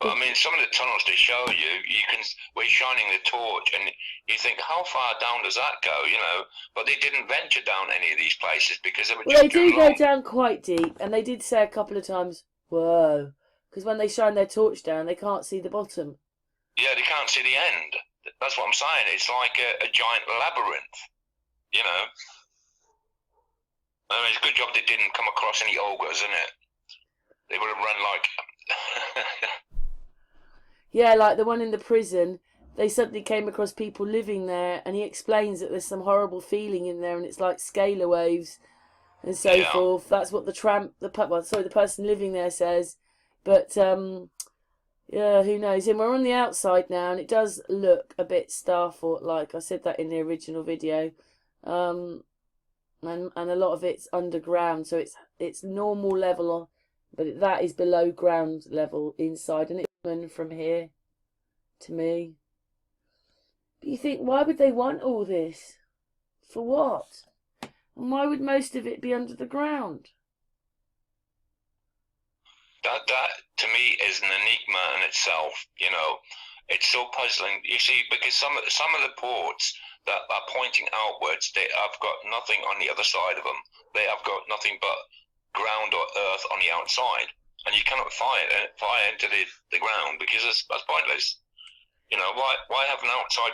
Speaker 3: But I mean, some of the tunnels they show you, you can, we're shining the torch, and you think, how far down does that go? You know, but they didn't venture down any of these places because they were
Speaker 1: Well,
Speaker 3: just
Speaker 1: they
Speaker 3: too
Speaker 1: do go
Speaker 3: long.
Speaker 1: down quite deep, and they did say a couple of times, "Whoa," because when they shine their torch down, they can't see the bottom.
Speaker 3: Yeah, they can't see the end. That's what I'm saying. It's like a giant labyrinth. You know, I mean, it's a good job they didn't come across any ogres, isn't it? They would have run like.
Speaker 1: Yeah, like the one in the prison. They suddenly came across people living there, and he explains that there's some horrible feeling in there, and it's like scalar waves and so
Speaker 3: Yeah.
Speaker 1: forth. That's what the person living there says. But yeah, who knows? And we're on the outside now, and it does look a bit Starfort like. I said that in the original video. And a lot of it's underground, so it's normal level, but that is below ground level inside, and it's from here to me. But you think, why would they want all this? For what? And why would most of it be under the ground?
Speaker 3: That to me is an enigma in itself. You know, it's so puzzling. You see, because some of the ports that are pointing outwards, they have got nothing on the other side of them. They have got nothing but ground or earth on the outside, and you cannot fire into the ground because that's pointless. You know, why have an outside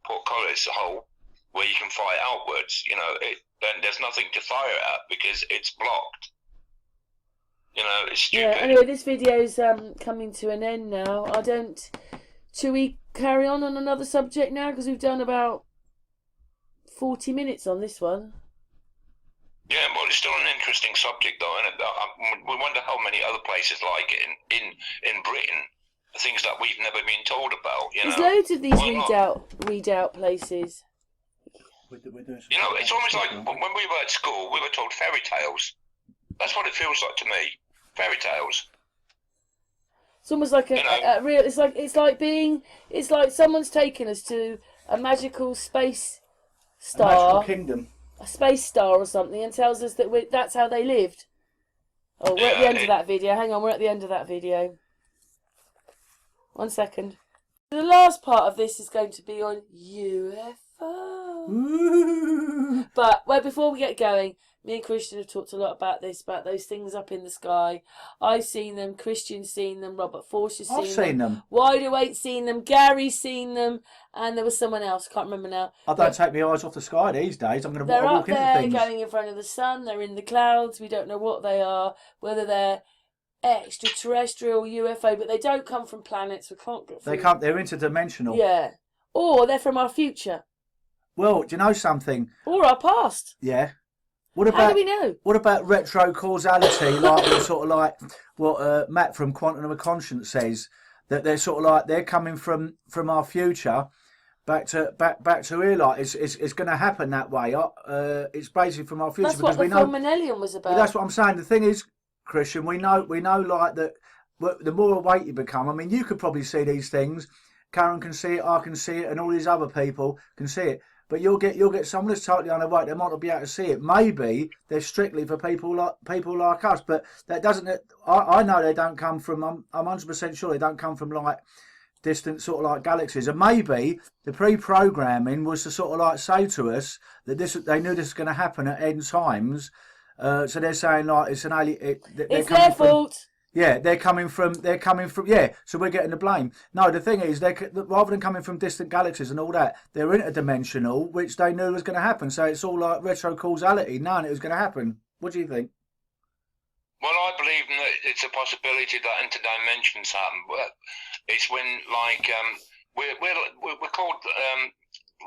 Speaker 3: portcullis hole where you can fire outwards? You know, then there's nothing to fire at because it's blocked. You know, it's stupid.
Speaker 1: Yeah, anyway, this video's coming to an end now. Should we carry on another subject now? Because we've done about 40 minutes on this one.
Speaker 3: Yeah, well, it's still an interesting subject, though, and we wonder how many other places like it in Britain, things that we've never been told about.
Speaker 1: There's loads of these readout places.
Speaker 3: You know, it's almost like when we were at school, we were told fairy tales. That's what it feels like to me. Fairy tales.
Speaker 1: It's almost like a real. It's like someone's taken us to a magical space star,
Speaker 2: a magical kingdom,
Speaker 1: a space star or something, and tells us that that's how they lived. Oh, we're at the end of that video. Hang on, we're at the end of that video. 1 second. The last part of this is going to be on UFO.
Speaker 2: Ooh.
Speaker 1: But before we get going, me and Christian have talked a lot about those things up in the sky. I've seen them, Christian's seen them, Robert Forsha's seen them.
Speaker 2: I've seen them.
Speaker 1: Wide Awake's seen them, Gary's seen them, and there was someone else, can't remember now.
Speaker 2: I don't take my eyes off the sky these days. I'm going to
Speaker 1: They're
Speaker 2: walk
Speaker 1: up
Speaker 2: into
Speaker 1: there,
Speaker 2: things.
Speaker 1: going in front of the sun, they're in the clouds, we don't know what they are, whether they're extraterrestrial, UFO, but they don't come from planets, we can't get through.
Speaker 2: They're interdimensional.
Speaker 1: Yeah. Or they're from our future.
Speaker 2: Well, do you know something?
Speaker 1: Or our past.
Speaker 2: Yeah. What about,
Speaker 1: how do we know?
Speaker 2: What about retro causality, like sort of like what Matt from Quantum of Conscience says, that they're sort of like they're coming from our future back to here, like it's going to happen that way. It's basically from our future.
Speaker 1: That's what the film Manelian was about.
Speaker 2: That's what I'm saying. The thing is, Christian, we know like that. The more awake you become, I mean, you could probably see these things. Karen can see it, I can see it, and all these other people can see it. But you'll get someone that's totally unawake. They might not be able to see it. Maybe they're strictly for people like us. But that doesn't. I know they don't come from. I'm 100% sure they don't come from like distant sort of like galaxies, and maybe the pre-programming was to sort of like say to us that they knew this was going to happen at end times. So they're saying like it's an alien.
Speaker 1: It's their fault.
Speaker 2: Yeah, they're coming from. Yeah, so we're getting the blame. No, the thing is, rather than coming from distant galaxies and all that, they're interdimensional, which they knew was going to happen. So it's all like retro causality, knowing it was going to happen. What do you think?
Speaker 3: Well, I believe that it's a possibility that interdimensions happen, but it's when like we're called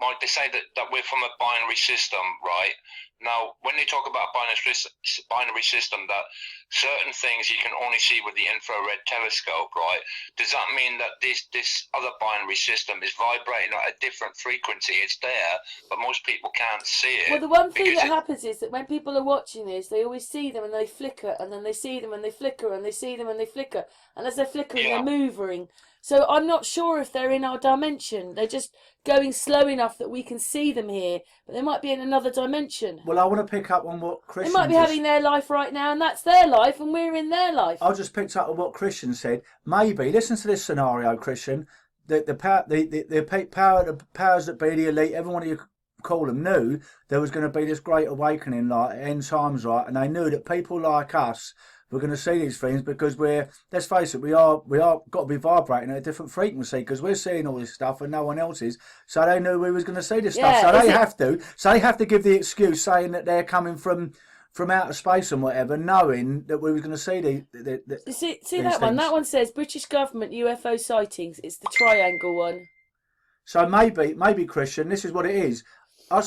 Speaker 3: like they say that we're from a binary system, right? Now, when they talk about binary system, that certain things you can only see with the infrared telescope, right? Does that mean that this other binary system is vibrating at a different frequency? It's there, but most people can't see it.
Speaker 1: Well, the one thing that happens is that when people are watching this, they always see them and they flicker, and then they see them and they flicker, and they see them and they flicker, and as they're flickering, they're moving. So I'm not sure if they're in our dimension. They're just going slow enough that we can see them here, but they might be in another dimension.
Speaker 2: Well, I want to pick up on what Christian...
Speaker 1: They might be having their life right now, and that's their life, and we're in their life.
Speaker 2: I just picked up on what Christian said. Maybe, listen to this scenario, Christian. The powers that be, the elite, everyone you call them, knew there was going to be this great awakening, like end times, right? And they knew that people like us were going to see these things because let's face it, we are got to be vibrating at a different frequency because we're seeing all this stuff and no one else is. So they knew we was going to see this stuff. So they have to give the excuse saying that they're coming from outer space and whatever, knowing that we were going to see
Speaker 1: see that one. That one says British government UFO sightings. It's the triangle one.
Speaker 2: So maybe Christian, this is what it is. I'm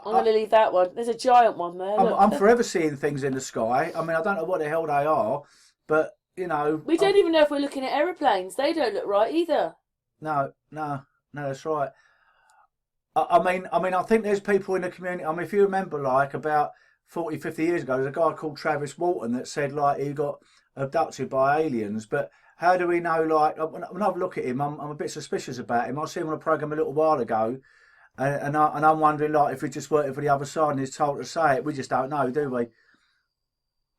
Speaker 1: going to leave that one. There's a giant one there.
Speaker 2: I'm forever seeing things in the sky. I mean, I don't know what the hell they are, but you know.
Speaker 1: We don't even know if we're looking at aeroplanes. They don't look right either.
Speaker 2: No, that's right. I mean, I think there's people in the community. I mean, if you remember, like about 40, 50 years ago, there's a guy called Travis Walton that said like he got abducted by aliens, but. How do we know? Like when I look at him, I'm a bit suspicious about him. I see him on a program a little while ago, and I'm wondering like if he's just working for the other side and he's told to say it. We just don't know, do we?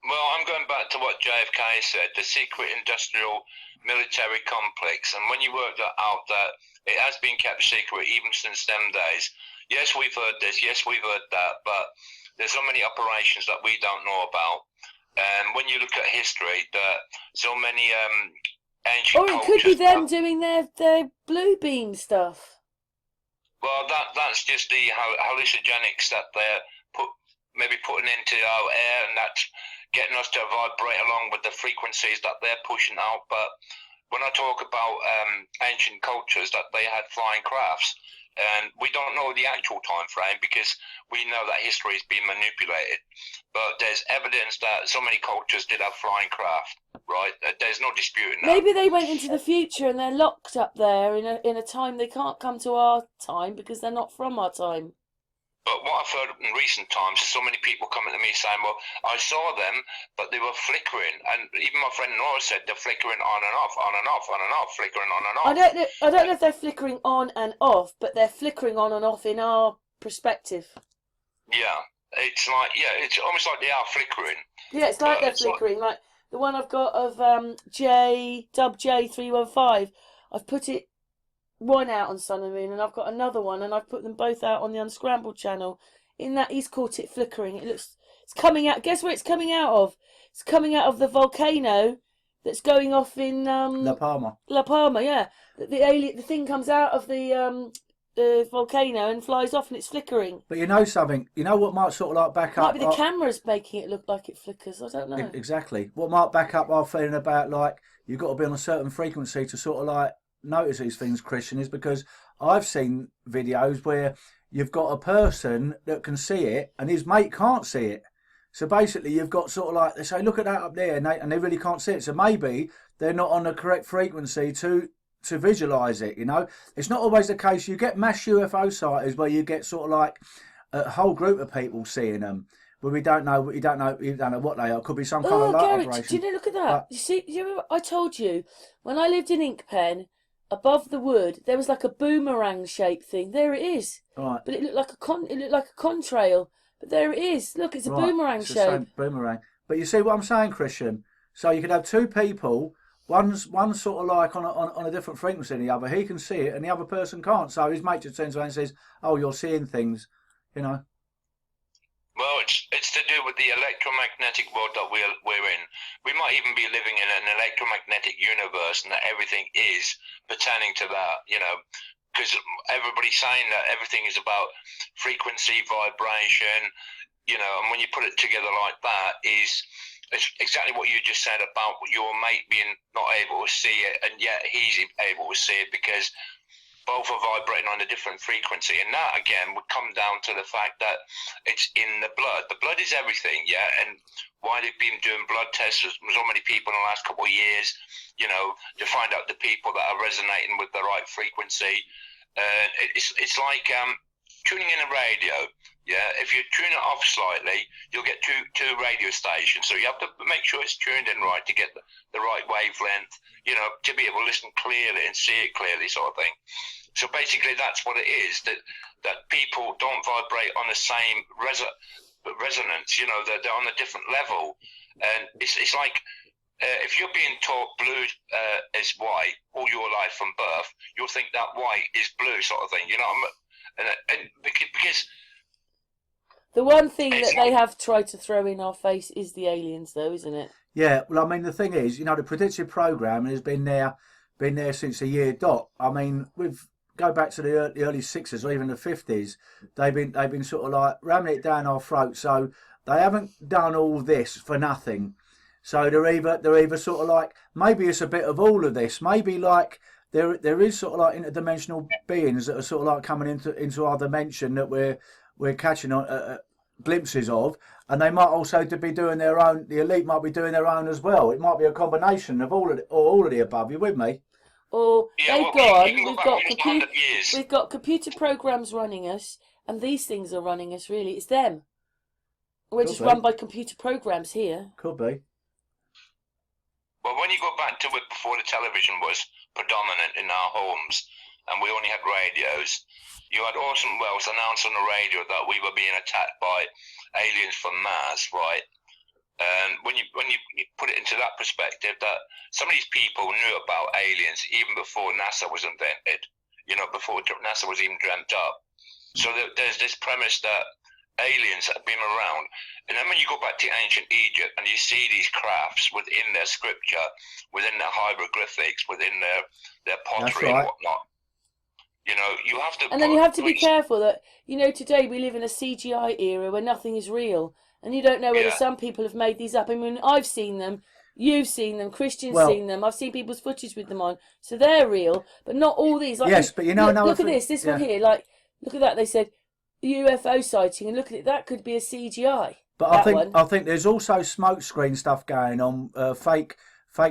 Speaker 3: Well, I'm going back to what JFK said: the secret industrial military complex. And when you work that out, that it has been kept secret even since them days. Yes, we've heard this. Yes, we've heard that. But there's so many operations that we don't know about. And when you look at history, that so many ancient
Speaker 1: or it could be them doing their blue beam stuff.
Speaker 3: Well, that's just the hallucinogenics that they're maybe putting into our air, and that's getting us to vibrate along with the frequencies that they're pushing out. But when I talk about ancient cultures, that they had flying crafts. And we don't know the actual time frame because we know that history has been manipulated. But there's evidence that so many cultures did have flying craft, right? There's no disputing that.
Speaker 1: Maybe they went into the future and they're locked up there in a time they can't come to our time because they're not from our time.
Speaker 3: But what I've heard in recent times is so many people coming to me saying, well, I saw them, but they were flickering. And even my friend Nora said they're flickering on and off, on and off, on and off, flickering on and off.
Speaker 1: I don't know if they're flickering on and off, but they're flickering on and off in our perspective.
Speaker 3: Yeah, it's almost like they are flickering.
Speaker 1: Yeah, it's like they're flickering. Like the one I've got of J315, I've put it one out on Sun and Moon, and I've got another one, and I've put them both out on the Unscrambled Channel. In that, he's caught it flickering. It's coming out. Guess where it's coming out of? It's coming out of the volcano that's going off in
Speaker 2: La Palma.
Speaker 1: La Palma, yeah. The thing comes out of the volcano and flies off, and it's flickering.
Speaker 2: But you know something? You know what might sort of like back up?
Speaker 1: Might be the cameras making it look like it flickers. I don't know.
Speaker 2: Exactly. What might back up our feeling about like you've got to be on a certain frequency to sort of like notice these things, Christian, is because I've seen videos where you've got a person that can see it and his mate can't see it. So basically you've got sort of like, they say, look at that up there, and they really can't see it. So maybe they're not on the correct frequency to visualise it, you know. It's not always the case. You get mass UFO sightings where you get sort of like a whole group of people seeing them. But you don't know what they are. It could be some kind of light operation.
Speaker 1: Do you know, look at that. You see, you remember I told you, when I lived in Inkpen, above the wood, there was like a boomerang shaped thing. There it is.
Speaker 2: Right.
Speaker 1: But it looked like a contrail. But there it is. Look, it's a boomerang shape.
Speaker 2: Boomerang. But you see what I'm saying, Christian? So you could have two people one's sort of like on a different frequency than the other. He can see it, and the other person can't. So his mate just turns around and says, "Oh, you're seeing things," you know.
Speaker 3: Well, it's to do with the electromagnetic world that we're in. We might even be living in an electromagnetic universe, and that everything is pertaining to that. You know, because everybody's saying that everything is about frequency, vibration. You know, and when you put it together like that, it's exactly what you just said about your mate being not able to see it, and yet he's able to see it because both are vibrating on a different frequency. And that, again, would come down to the fact that it's in the blood. The blood is everything, yeah? And why they've been doing blood tests with so many people in the last couple of years, you know, to find out the people that are resonating with the right frequency. It's like tuning in a radio. Yeah, if you tune it off slightly, you'll get two radio stations. So you have to make sure it's tuned in right to get the right wavelength, you know, to be able to listen clearly and see it clearly, sort of thing. So basically, that's what it is. That people don't vibrate on the same resonance. You know, they're on a different level, and it's like if you're being taught blue is white all your life from birth, you'll think that white is blue, sort of thing. You know, and because
Speaker 1: The one thing that they have tried to throw in our face is the aliens, though, isn't it?
Speaker 2: Yeah, well, I mean, the thing is, you know, the predictive programming has been there since the year dot. I mean, go back to the early 60s or even the 50s. They've been sort of like ramming it down our throats. So they haven't done all this for nothing. So they're either sort of like, maybe it's a bit of all of this. Maybe like there is sort of like interdimensional beings that are sort of like coming into our dimension that we're catching on glimpses of, and they might also be doing their own. The elite might be doing their own as well. It might be a combination of all of the above. You with me?
Speaker 1: Or
Speaker 3: yeah,
Speaker 1: they've
Speaker 3: well,
Speaker 1: gone.
Speaker 3: years.
Speaker 1: We've got computer programs running us, and these things are running us. Really, it's them. We're just run by computer programs here.
Speaker 2: Could be.
Speaker 3: Well, when you go back to it before the television was predominant in our homes, and we only had radios, you had Orson Welles announce on the radio that we were being attacked by aliens from Mars, right? And when you put it into that perspective, that some of these people knew about aliens even before NASA was invented, you know, before NASA was even dreamt up. So there's this premise that aliens have been around. And then when you go back to ancient Egypt and you see these crafts within their scripture, within their hieroglyphics, within their pottery and whatnot, you know, you have to.
Speaker 1: And then you have to be careful that, you know, today we live in a CGI era where nothing is real. And you don't know whether some people have made these up. I mean, I've seen them, you've seen them, Christian's seen them. I've seen people's footage with them on. So they're real, but not all these. Like,
Speaker 2: yes, but you know,
Speaker 1: look at this one here. Like, look at that. They said UFO sighting, and look at it. That could be a CGI.
Speaker 2: But I think there's also smoke screen stuff going on, fake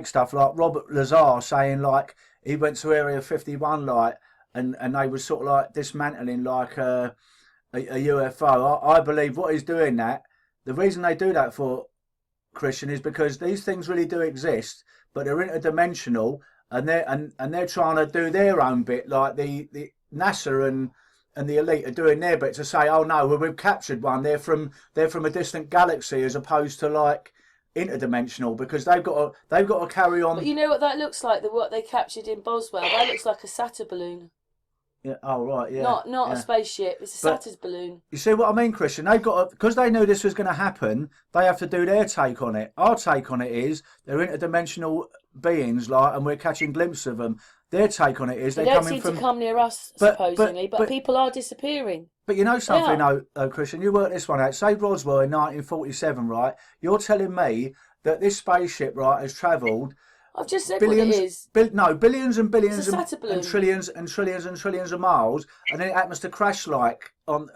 Speaker 2: stuff, like Robert Lazar saying like he went to Area 51, like, and they were sort of like dismantling like a UFO. I believe what he's doing that. The reason they do that for Christian is because these things really do exist, but they're interdimensional, and they're trying to do their own bit, like the NASA and the elite are doing their bit to say, oh no, well, we've captured one. They're from a distant galaxy, as opposed to like interdimensional, because they've got to carry on.
Speaker 1: But you know what that looks like? What they captured in Boswell. That looks like a Saturn balloon.
Speaker 2: Yeah. Oh right. Yeah.
Speaker 1: Not a spaceship. It's a Saturn balloon.
Speaker 2: You see what I mean, Christian? They've got because they knew this was going to happen. They have to do their take on it. Our take on it is they're interdimensional beings, like, and we're catching glimpses of them. Their take on it is
Speaker 1: they don't seem to come near us, supposedly, but people are disappearing.
Speaker 2: But you know something, though, Christian? You worked this one out. Say Roswell in 1947, right? You're telling me that this spaceship, right, has travelled.
Speaker 1: I've just said
Speaker 2: billions,
Speaker 1: what it is.
Speaker 2: billions and billions
Speaker 1: and
Speaker 2: trillions and trillions and trillions of miles, and then it happens to crash like on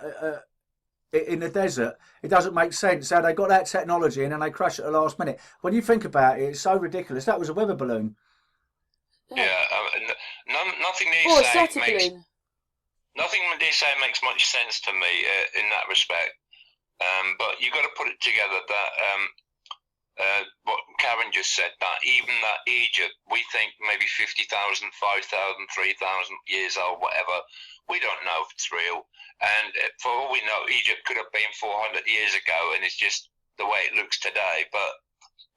Speaker 2: in the desert. It doesn't make sense how they got that technology and then they crash at the last minute. When you think about it, it's so ridiculous. That was a weather balloon.
Speaker 3: Yeah, nothing they say makes much sense to me in that respect. But you got to put it together that what Karen just said, that even that Egypt, we think maybe 50,000, 5,000, 3,000 years old, whatever. We don't know if it's real. And for all we know, Egypt could have been 400 years ago, and it's just the way it looks today. But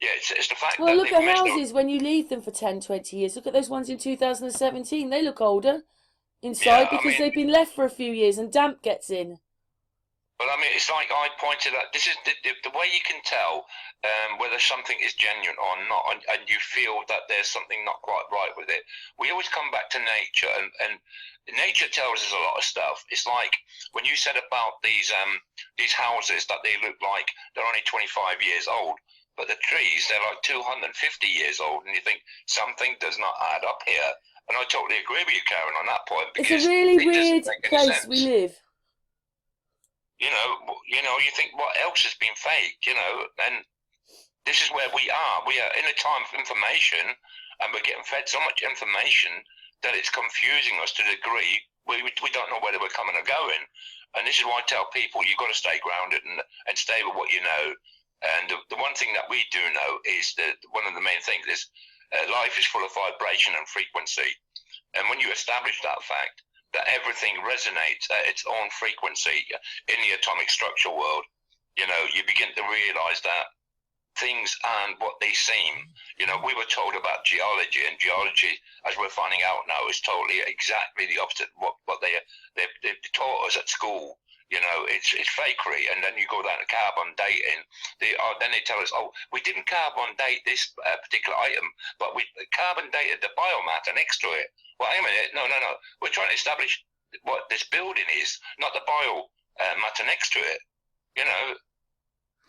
Speaker 3: Yeah, it's the fact
Speaker 1: Well,
Speaker 3: that
Speaker 1: look
Speaker 3: they've
Speaker 1: at
Speaker 3: missed.
Speaker 1: houses when you leave them for 10, 20 years. Look at those ones in 2017. They look older
Speaker 3: Yeah,
Speaker 1: inside
Speaker 3: I
Speaker 1: because
Speaker 3: mean,
Speaker 1: they've been left for a few years and damp gets in.
Speaker 3: but I mean, it's like I pointed out. This is the way you can tell whether something is genuine or not, and you feel that there's something not quite right with it. We always come back to nature, and nature tells us a lot of stuff. It's like when you said about these houses that they look like they're only 25 years old, but the trees they're like 250 years old, and you think something does not add up here. And I totally agree with you, Karen, on that point
Speaker 1: It's
Speaker 3: because
Speaker 1: a really
Speaker 3: it
Speaker 1: weird
Speaker 3: doesn't make any
Speaker 1: place
Speaker 3: sense.
Speaker 1: we live.
Speaker 3: You think what else has been faked, and this is where we are. We are in a time of information, and we're getting fed so much information that it's confusing us to a degree we don't know whether we're coming or going. And this is why I tell people you've got to stay grounded and stay with what you know. And the one thing that we do know is that one of the main things is life is full of vibration and frequency. And when you establish that fact, that everything resonates at its own frequency in the atomic structure world, you begin to realize that things aren't what they seem. We were told about geology, and geology, as we're finding out now, is totally exactly the opposite of what they taught us at school. It's fakery. And then you go down to carbon dating. Then they tell us, oh, we didn't carbon date this particular item, but we carbon dated the biomatter next to it. Well, hang a minute. No. We're trying to establish what this building is, not the biomatter next to it.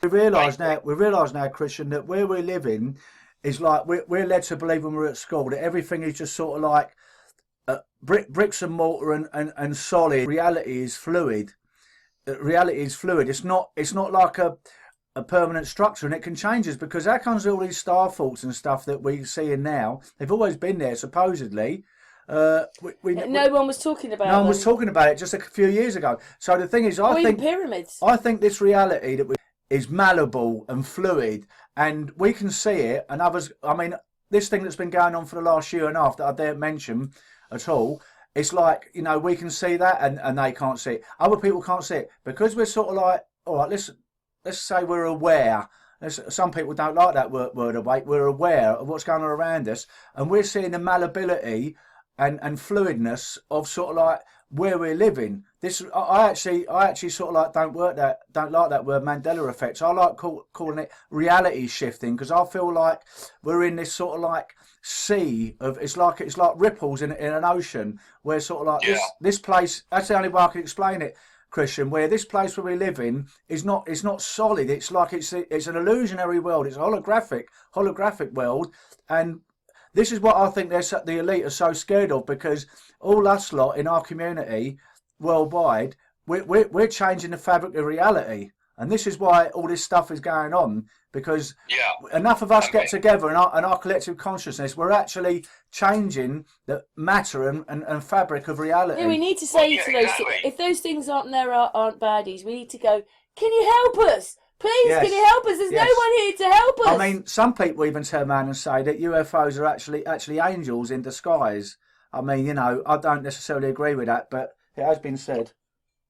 Speaker 2: We realise now, Christian, that where we're living is like we're led to believe when we're at school that everything is just sort of like bricks and mortar and solid. Reality is fluid. It's not like a permanent structure, and it can change us because how comes all these star faults and stuff that we see in now? They've always been there supposedly.
Speaker 1: No one was talking about.
Speaker 2: No one was talking about it just a few years ago. So the thing is, I think
Speaker 1: pyramids.
Speaker 2: I think this reality that is malleable and fluid, and we can see it. And others, I mean, this thing that's been going on for the last year and a half that I dare mention at all. It's like, we can see that and they can't see it. Other people can't see it because we're sort of like, all right, let's say we're aware. Some people don't like that word awake. We're aware of what's going on around us, and we're seeing the malleability and fluidness of sort of like where we're living. This I actually sort of like don't like that word Mandela effect. So I like calling it reality shifting because I feel like we're in this sort of like sea of it's like ripples in an ocean where sort of like this place. That's the only way I can explain it, Christian. Where this place where we live in is not solid. It's like it's an illusionary world. It's a holographic world, and this is what I think the elite are so scared of because all us lot in our community worldwide, we're changing the fabric of reality. And this is why all this stuff is going on because enough of us get together in our collective consciousness, we're actually changing the matter and fabric of reality.
Speaker 1: Yeah, we need to say to those if those things aren't baddies, we need to go, can you help us? Please, can you help us? There's no one here to help us.
Speaker 2: I mean, some people even turn around and say that UFOs are actually angels in disguise. I mean, I don't necessarily agree with that, but it has been said.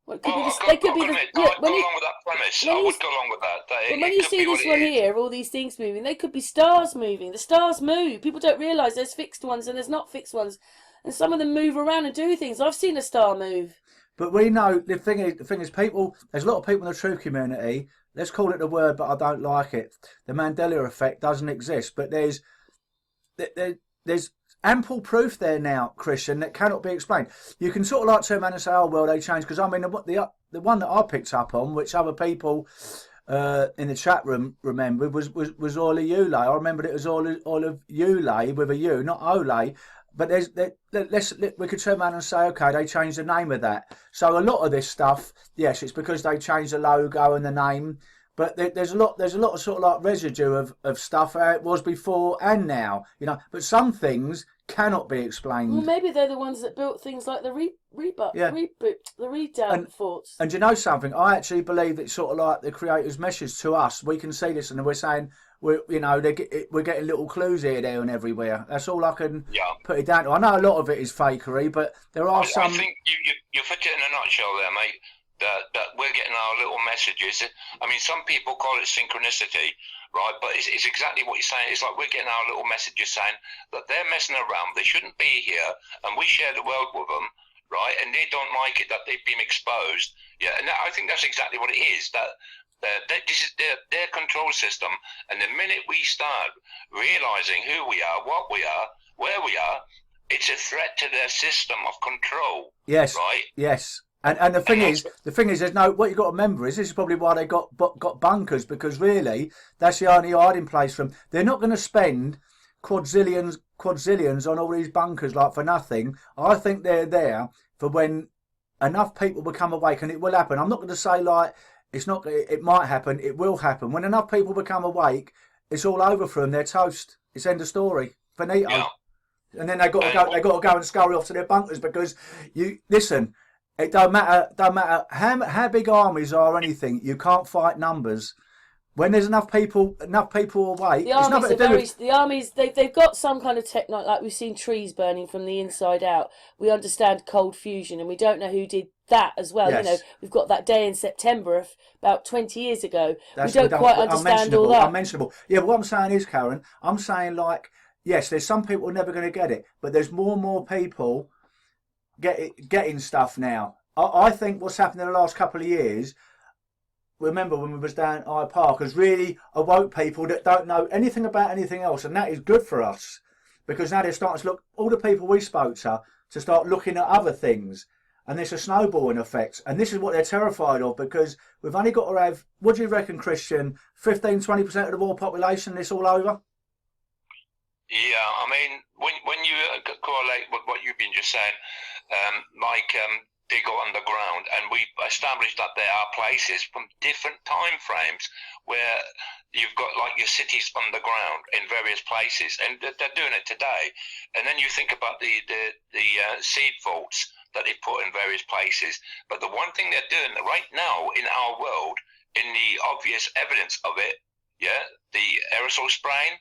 Speaker 3: Well, I'd go along with that premise. I would go along with that.
Speaker 1: But when you see this one here, all these things moving, they could be stars moving. The stars move. People don't realise there's fixed ones and there's not fixed ones. And some of them move around and do things. I've seen a star move.
Speaker 2: But we know, the thing is people, there's a lot of people in the true community, let's call it the word, but I don't like it. The Mandela effect doesn't exist, but there's ample proof there now, Christian, that cannot be explained. You can sort of like turn around and say, oh, well, they changed. Because, I mean, the one that I picked up on, which other people in the chat room remembered, was Orla Yule. I remembered it was Orla Yule with a U, not Ole. But we could turn around and say, okay, they changed the name of that. So a lot of this stuff, yes, it's because they changed the logo and the name. But there's a lot of sort of like residue of stuff how it was before and now, But some things cannot be explained.
Speaker 1: Well, maybe they're the ones that built things like the redoubt forts.
Speaker 2: And you know something? I actually believe it's sort of like the Creator's message to us. We can see this, and we're saying we're getting little clues here, there, and everywhere. That's all I can put it down to. I know a lot of it is fakery, but there are some.
Speaker 3: I think you fit it in a nutshell there, mate. that we're getting our little messages. I mean, some people call it synchronicity, right? But it's exactly what you're saying. It's like we're getting our little messages saying that they're messing around. They shouldn't be here, and we share the world with them, right? And they don't like it that they've been exposed. Yeah, and I think that's exactly what it is. That this is their control system, and the minute we start realizing who we are, what we are, where we are, it's a threat to their system of control.
Speaker 2: Yes.
Speaker 3: Right.
Speaker 2: Yes. And the thing is, there's no. What you got to remember is this is probably why they got bunkers, because really that's the only hiding place for them. They're not going to spend quadzillions on all these bunkers like for nothing. I think they're there for when enough people become awake, and it will happen. I'm not going to say like it's not. It might happen. It will happen when enough people become awake. It's all over for them. They're toast. It's end of story. Finito. Yeah. And then they got to go. They got to go and scurry off to their bunkers because you listen. It don't matter how big armies are or anything. You can't fight numbers. When there's enough people awake.
Speaker 1: The armies they've got some kind of technology. Like we've seen trees burning from the inside out. We understand cold fusion, and we don't know who did that as well.
Speaker 2: Yes.
Speaker 1: You know, we've got that day in September about 20 years ago. We don't quite understand all that.
Speaker 2: Unmentionable. Yeah, but what I'm saying is, Karen, I'm saying like, yes, there's some people who are never going to get it, but there's more and more people getting stuff now. I think what's happened in the last couple of years, remember when we was down at Hyde Park, has really awoke people that don't know anything about anything else, and that is good for us, because now they're starting to look, all the people we spoke to start looking at other things, and there's a snowballing effect, and this is what they're terrified of, because we've only got to have, what do you reckon, Christian, 15-20% of the world population, this all over?
Speaker 3: Yeah, I mean, when you correlate with what you've been just saying, they go underground, and we established that there are places from different time frames where you've got like your cities underground in various places, and they're doing it today. And then you think about the seed vaults that they put in various places. But the one thing they're doing right now in our world, in the obvious evidence of it, yeah, the aerosol spraying,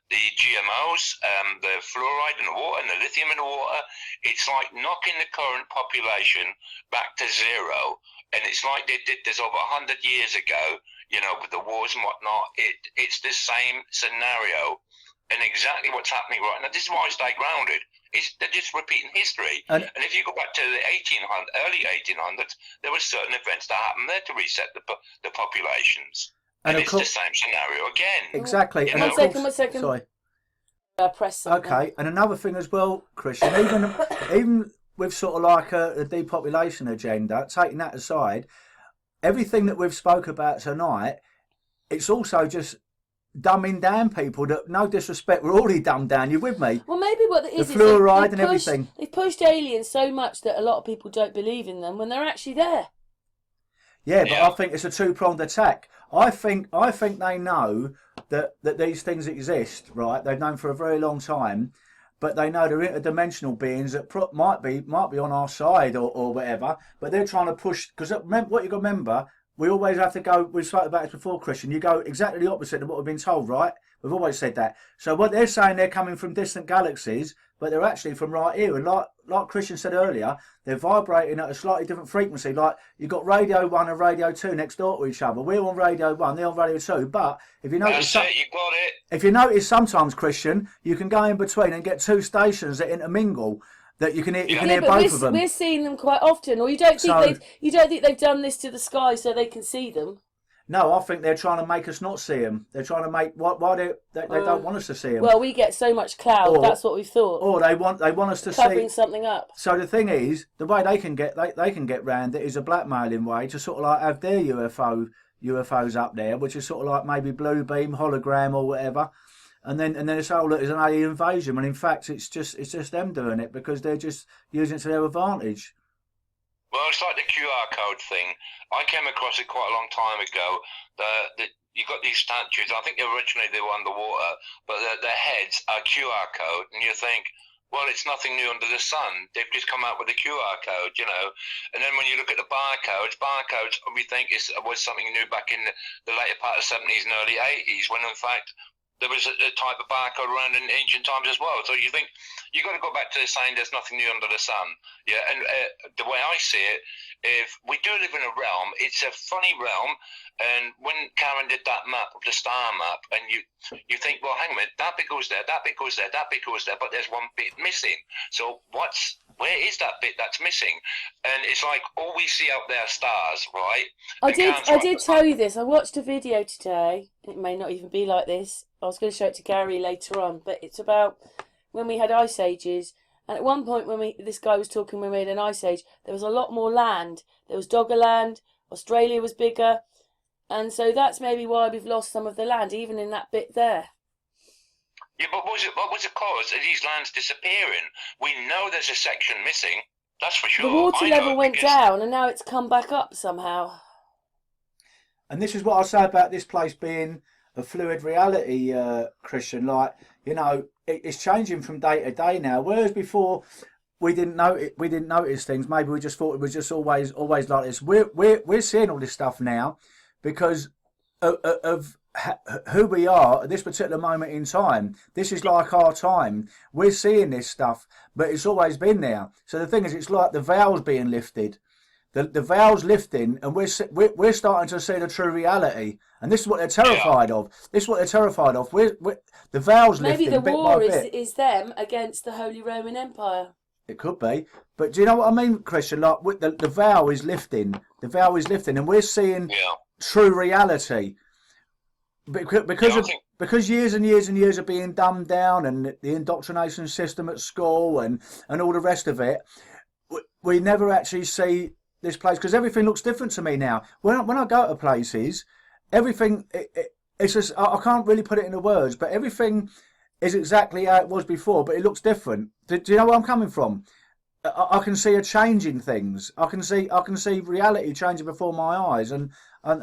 Speaker 3: the GMOs, the fluoride in the water and the lithium in the water, it's like knocking the current population back to zero. And it's like they did this over 100 years ago, you know, with the wars and whatnot. It's the same scenario and exactly what's happening right now. This is why I stay grounded. They're just repeating history. And if you go back to the early 1800s, there were certain events that happened there to reset the populations. And it's the same scenario again.
Speaker 2: Exactly.
Speaker 1: And one second.
Speaker 2: Sorry.
Speaker 1: Press something.
Speaker 2: Okay, and another thing as well, Christian, even with sort of like a depopulation agenda, taking that aside, everything that we've spoke about tonight, it's also just dumbing down people that, no disrespect, we're already dumbed down. You with me?
Speaker 1: Well, maybe what it is
Speaker 2: the fluoride and everything.
Speaker 1: They've pushed aliens so much that a lot of people don't believe in them when they're actually there.
Speaker 2: Yeah, but I think it's a two-pronged attack. I think they know that these things exist, right? They've known for a very long time, but they know they're interdimensional beings that might be on our side or whatever. But they're trying to push, because what you got to remember, we always have to go. We've spoken about this before, Christian. You go exactly the opposite of what we've been told, right? We've always said that. So what they're saying, they're coming from distant galaxies, but they're actually from right here. And like Christian said earlier, they're vibrating at a slightly different frequency. Like you've got Radio 1 and Radio 2 next door to each other. We're on Radio 1, they're on Radio 2. But if you notice,
Speaker 3: you got it.
Speaker 2: If you notice, sometimes, Christian, you can go in between and get two stations that intermingle. That you can hear both of them.
Speaker 1: We're seeing them quite often. Or you don't think they've done this to the sky so they can see them?
Speaker 2: No, I think they're trying to make us not see them. They're trying to make why they don't want us to see them.
Speaker 1: Well, we get so much cloud. That's what we thought.
Speaker 2: Or they want us to
Speaker 1: covering something up.
Speaker 2: So the thing is, the way they can get round it is a blackmailing way to sort of like have their UFOs up there, which is sort of like maybe blue beam, hologram, or whatever. And then it's look, it's an alien invasion, when in fact it's just them doing it because they're just using it to their advantage.
Speaker 3: Well, it's like the QR code thing. I came across it quite a long time ago. You got these statues. I think originally they were underwater, but their heads are QR code, and you think, well, it's nothing new under the sun. They've just come out with a QR code, you know. And then when you look at the barcodes we think was something new back in the later part of the 70s and early 80s, when in fact there was a type of barcode around in ancient times as well. So you think you got to go back to the saying, "There's nothing new under the sun." Yeah, and the way I see it, if we do live in a realm, it's a funny realm. And when Karen did that map of the star map, and you think, well, hang on a minute, that bit goes there, that bit goes there, that bit goes there, but there's one bit missing. So where is that bit that's missing? And it's like all we see out there are stars, right?
Speaker 1: I did tell you this. I watched a video today. It may not even be like this. I was going to show it to Gary later on, but it's about when we had ice ages. And at one point, when this guy was talking when we had an ice age, there was a lot more land. There was Doggerland. Australia was bigger. And so that's maybe why we've lost some of the land, even in that bit there.
Speaker 3: Yeah, but what was the cause of these lands disappearing? We know there's a section missing. That's for sure.
Speaker 1: The water level went down, and now it's come back up somehow.
Speaker 2: And this is what I say about this place being a fluid reality, Christian. Like, you know, it's changing from day to day now. Whereas before, we didn't notice things. Maybe we just thought it was just always like this. We're seeing all this stuff now because of who we are at this particular moment in time. This is like our time. We're seeing this stuff, but it's always been there. So the thing is, it's like the veil's being lifted. The veil's lifting, and we're starting to see the true reality. And this is what they're terrified of. This is what they're terrified of. The veil's lifting.
Speaker 1: Maybe the
Speaker 2: bit
Speaker 1: war
Speaker 2: by bit.
Speaker 1: is them against the Holy Roman Empire.
Speaker 2: It could be, but do you know what I mean, Christian? Like the veil is lifting. The veil is lifting, and we're seeing true reality. Because years and years and years of being dumbed down, and the indoctrination system at school, and all the rest of it, we never actually see this place, because everything looks different to me now. When I go to places, everything it's just, I can't really put it into words, but everything is exactly how it was before, but it looks different. Do you know where I'm coming from? I can see a change in things. I can see reality changing before my eyes, and
Speaker 1: I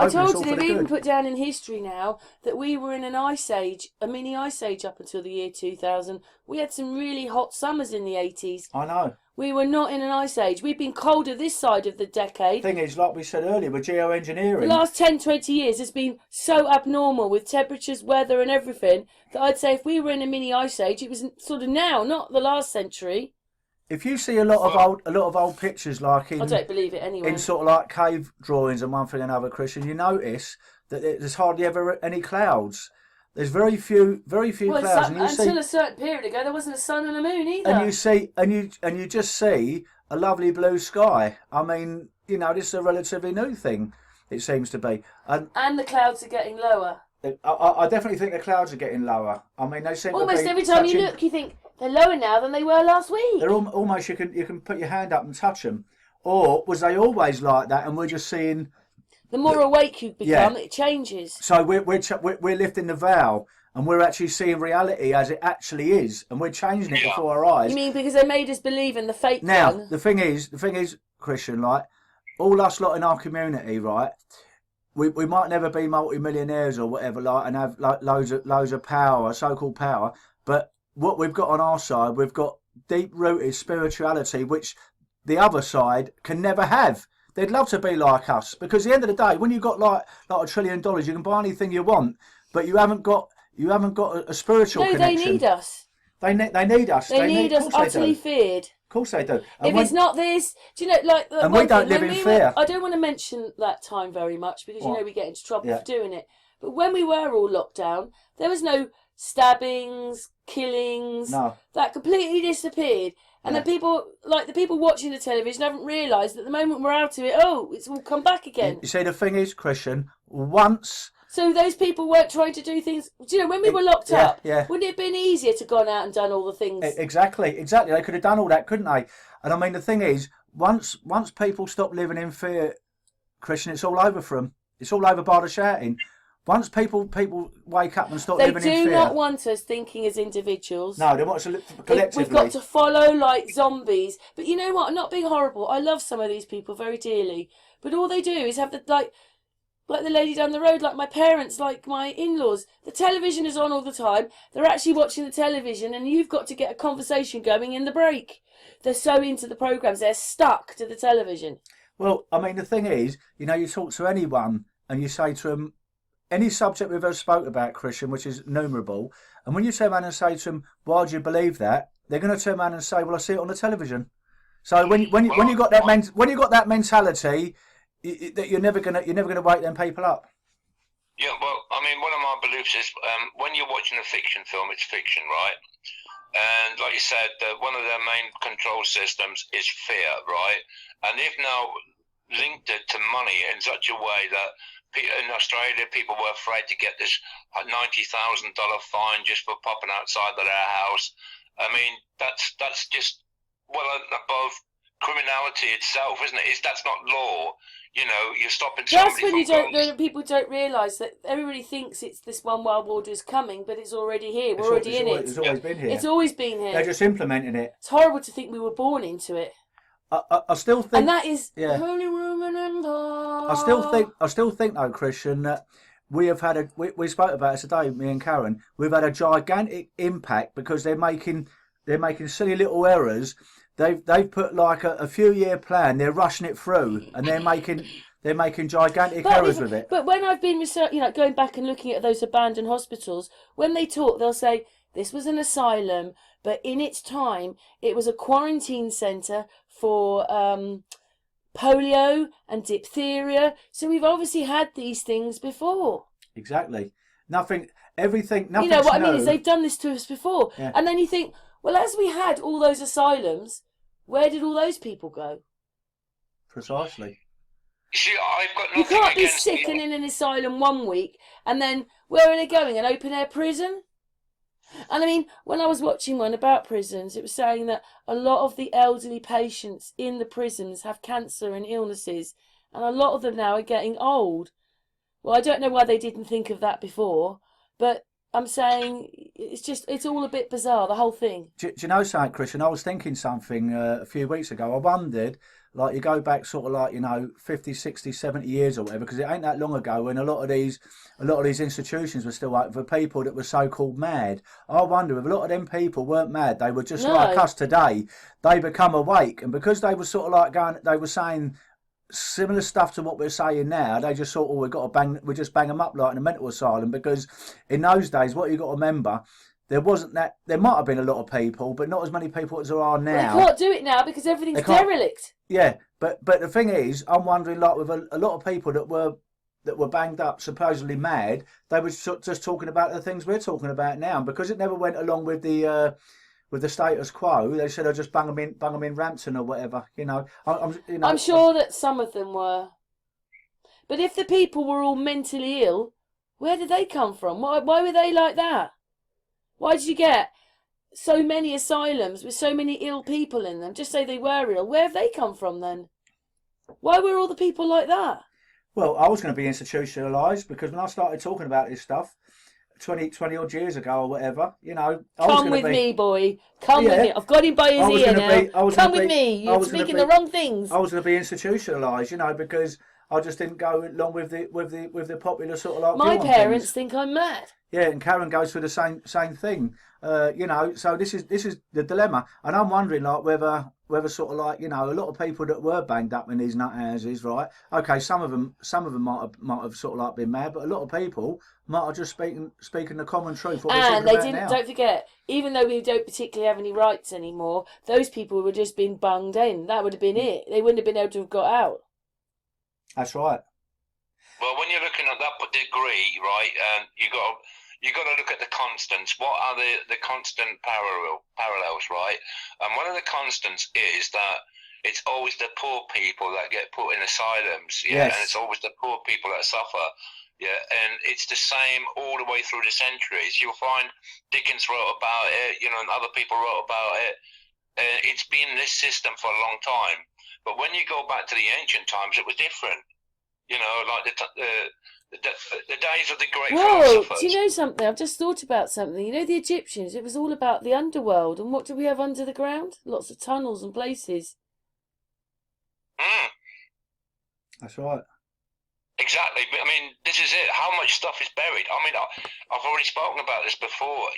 Speaker 1: told you they've even put down in history now that we were in an ice age, a mini ice age up until the year 2000. We had some really hot summers in the 80s.
Speaker 2: I know.
Speaker 1: We were not in an ice age. We've been colder this side of the decade.
Speaker 2: The thing is, like we said earlier, with geoengineering,
Speaker 1: the last 10, 20 years has been so abnormal with temperatures, weather and everything that I'd say if we were in a mini ice age, it was sort of now, not the last century.
Speaker 2: If you see a lot of old pictures, like in,
Speaker 1: I don't believe it anyway,
Speaker 2: in sort of like cave drawings and one thing and another, Christian, you notice that there's hardly ever any clouds. There's very few clouds.
Speaker 1: Until a certain period ago, there wasn't a sun and a moon either.
Speaker 2: And you just see a lovely blue sky. I mean, you know, this is a relatively new thing. It seems to be,
Speaker 1: and the clouds are getting lower.
Speaker 2: I definitely think the clouds are getting lower. I mean, they seem
Speaker 1: almost
Speaker 2: to be
Speaker 1: every time you look, you think they're lower now than they were last week.
Speaker 2: They're almost you can put your hand up and touch them. Or was they always like that, and we're just seeing?
Speaker 1: The more awake you become, it changes.
Speaker 2: So we're lifting the veil, and we're actually seeing reality as it actually is, and we're changing it before our eyes.
Speaker 1: You mean because they made us believe in the fake one?
Speaker 2: Now the thing is, Christian, like all us lot in our community, right? We might never be multi-millionaires or whatever, like, and have like loads of power, so-called power, but what we've got on our side, we've got deep-rooted spirituality, which the other side can never have. They'd love to be like us, because at the end of the day, when you've got like $1 trillion, you can buy anything you want, but you haven't got a spiritual connection.
Speaker 1: They need us.
Speaker 2: They need us.
Speaker 1: They need us utterly feared.
Speaker 2: Of course they do.
Speaker 1: If it's not this, do you know, like...
Speaker 2: And we don't live in fear.
Speaker 1: I don't want to mention that time very much, because, you know, we get into trouble for doing it. But when we were all locked down, there was no stabbings, killings.
Speaker 2: No.
Speaker 1: That completely disappeared. And the people watching the television haven't realised that the moment we're out of it, it's all come back again.
Speaker 2: You see, the thing is, Christian, once...
Speaker 1: So those people weren't trying to do things... Do you know, when we were locked up, wouldn't it have been easier to gone out and done all the things?
Speaker 2: Exactly. They could have done all that, couldn't they? And I mean, the thing is, once people stop living in fear, Christian, it's all over for them. It's all over by the shouting. Once people wake up and stop living in fear...
Speaker 1: They do not want us thinking as individuals.
Speaker 2: No, they want us to live collectively.
Speaker 1: We've got to follow like zombies. But you know what? I'm not being horrible. I love some of these people very dearly. But all they do is have the... Like the lady down the road, like my parents, like my in-laws. The television is on all the time. They're actually watching the television, and you've got to get a conversation going in the break. They're so into the programmes, they're stuck to the television.
Speaker 2: Well, I mean, the thing is, you know, you talk to anyone and you say to them, any subject we've ever spoke about, Christian, which is numerable, and when you turn around and say to them, "Why do you believe that?" they're going to turn around and say, "Well, I see it on the television." So when you got that when you got that mentality, that you're never gonna wake them people up.
Speaker 3: Yeah, well, I mean, one of my beliefs is when you're watching a fiction film, it's fiction, right? And like you said, one of their main control systems is fear, right? And they've now linked it to money in such a way that in Australia people were afraid to get this $90,000 fine just for popping outside of their house. I mean, that's just well above criminality itself, isn't it? That's not law. You know, you're stopping somebody.
Speaker 1: That's when you don't. People don't realise that everybody thinks it's this one world order is coming, but it's already here. We're already in it.
Speaker 2: It's always been here.
Speaker 1: It's always been here.
Speaker 2: They're just implementing it.
Speaker 1: It's horrible to think we were born into it.
Speaker 2: I still think,
Speaker 1: and that is
Speaker 2: Holy
Speaker 1: Roman Empire.
Speaker 2: I still think though, Christian, that we have had we spoke about it today, me and Karen. We've had a gigantic impact because they're making silly little errors. They've put like a few year plan. They're rushing it through, and they're making gigantic errors with it.
Speaker 1: But when I've been going back and looking at those abandoned hospitals, when they talk, they'll say this was an asylum, but in its time it was a quarantine centre for polio and diphtheria. So we've obviously had these things before.
Speaker 2: Exactly. Nothing. You
Speaker 1: know what I mean is they've done this to us before,
Speaker 2: yeah.
Speaker 1: And then you think, well, as we had all those asylums, where did all those people go?
Speaker 2: Precisely.
Speaker 3: You see, I've got nothing.
Speaker 1: You can't be sick and in an asylum 1 week, and then where are they going? An open air prison? And I mean, when I was watching one about prisons, it was saying that a lot of the elderly patients in the prisons have cancer and illnesses, and a lot of them now are getting old. Well, I don't know why they didn't think of that before, but I'm saying it's all a bit bizarre, the whole thing.
Speaker 2: Do you know something, Christian? I was thinking something a few weeks ago. I wondered, like, you go back sort of like, 50, 60, 70 years or whatever, because it ain't that long ago when a lot of these institutions were still open for people that were so-called mad. I wonder if a lot of them people weren't mad. They were just like us today. They become awake, and because they were sort of like they were saying similar stuff to what we're saying now, they just thought, we just bang them up like in a mental asylum, because in those days, what you got to remember, there might have been a lot of people, but not as many people as there are now.
Speaker 1: Well, they can't do it now because everything's derelict.
Speaker 2: Yeah, but the thing is, I'm wondering, like, with a lot of people that were banged up, supposedly mad, they were just talking about the things we're talking about now, and because it never went along with the status quo, they said, "I just bung them in Rampton or whatever." I'm
Speaker 1: sure that some of them were, but if the people were all mentally ill, where did they come from? Why were they like that? Why did you get so many asylums with so many ill people in them? Just say they were ill. Where have they come from then? Why were all the people like that?
Speaker 2: Well, I was going to be institutionalised, because when I started talking about this stuff 20 odd years ago or whatever,
Speaker 1: Come with me, boy. Come with me. I've got him by his ear now. Come with me. You're speaking the wrong things.
Speaker 2: I was going to be institutionalised, because I just didn't go along with the popular sort of like.
Speaker 1: My parents think I'm mad.
Speaker 2: Yeah, and Karen goes through the same thing. So this is the dilemma, and I'm wondering, like, whether sort of like, a lot of people that were banged up in these nut houses, right? Okay, some of them might have sort of like been mad, but a lot of people might have just speaking the common truth.
Speaker 1: And they didn't. Don't forget, even though we don't particularly have any rights anymore, those people would just been bunged in. That would have been it. They wouldn't have been able to have got out.
Speaker 2: That's right.
Speaker 3: Well, when you're looking at that degree, right, you got to look at the constants. What are the constant parallels, right? And one of the constants is that it's always the poor people that get put in asylums, yeah, yes. And it's always the poor people that suffer, yeah, and it's the same all the way through the centuries. You'll find Dickens wrote about it, and other people wrote about it. It's been this system for a long time, but when you go back to the ancient times, it was different. Like the days of the great philosophers.
Speaker 1: Do you know something? I've just thought about something. The Egyptians, it was all about the underworld. And what do we have under the ground? Lots of tunnels and places.
Speaker 2: That's right.
Speaker 3: Exactly. But I mean, this is it. How much stuff is buried? I mean, I've already spoken about this before.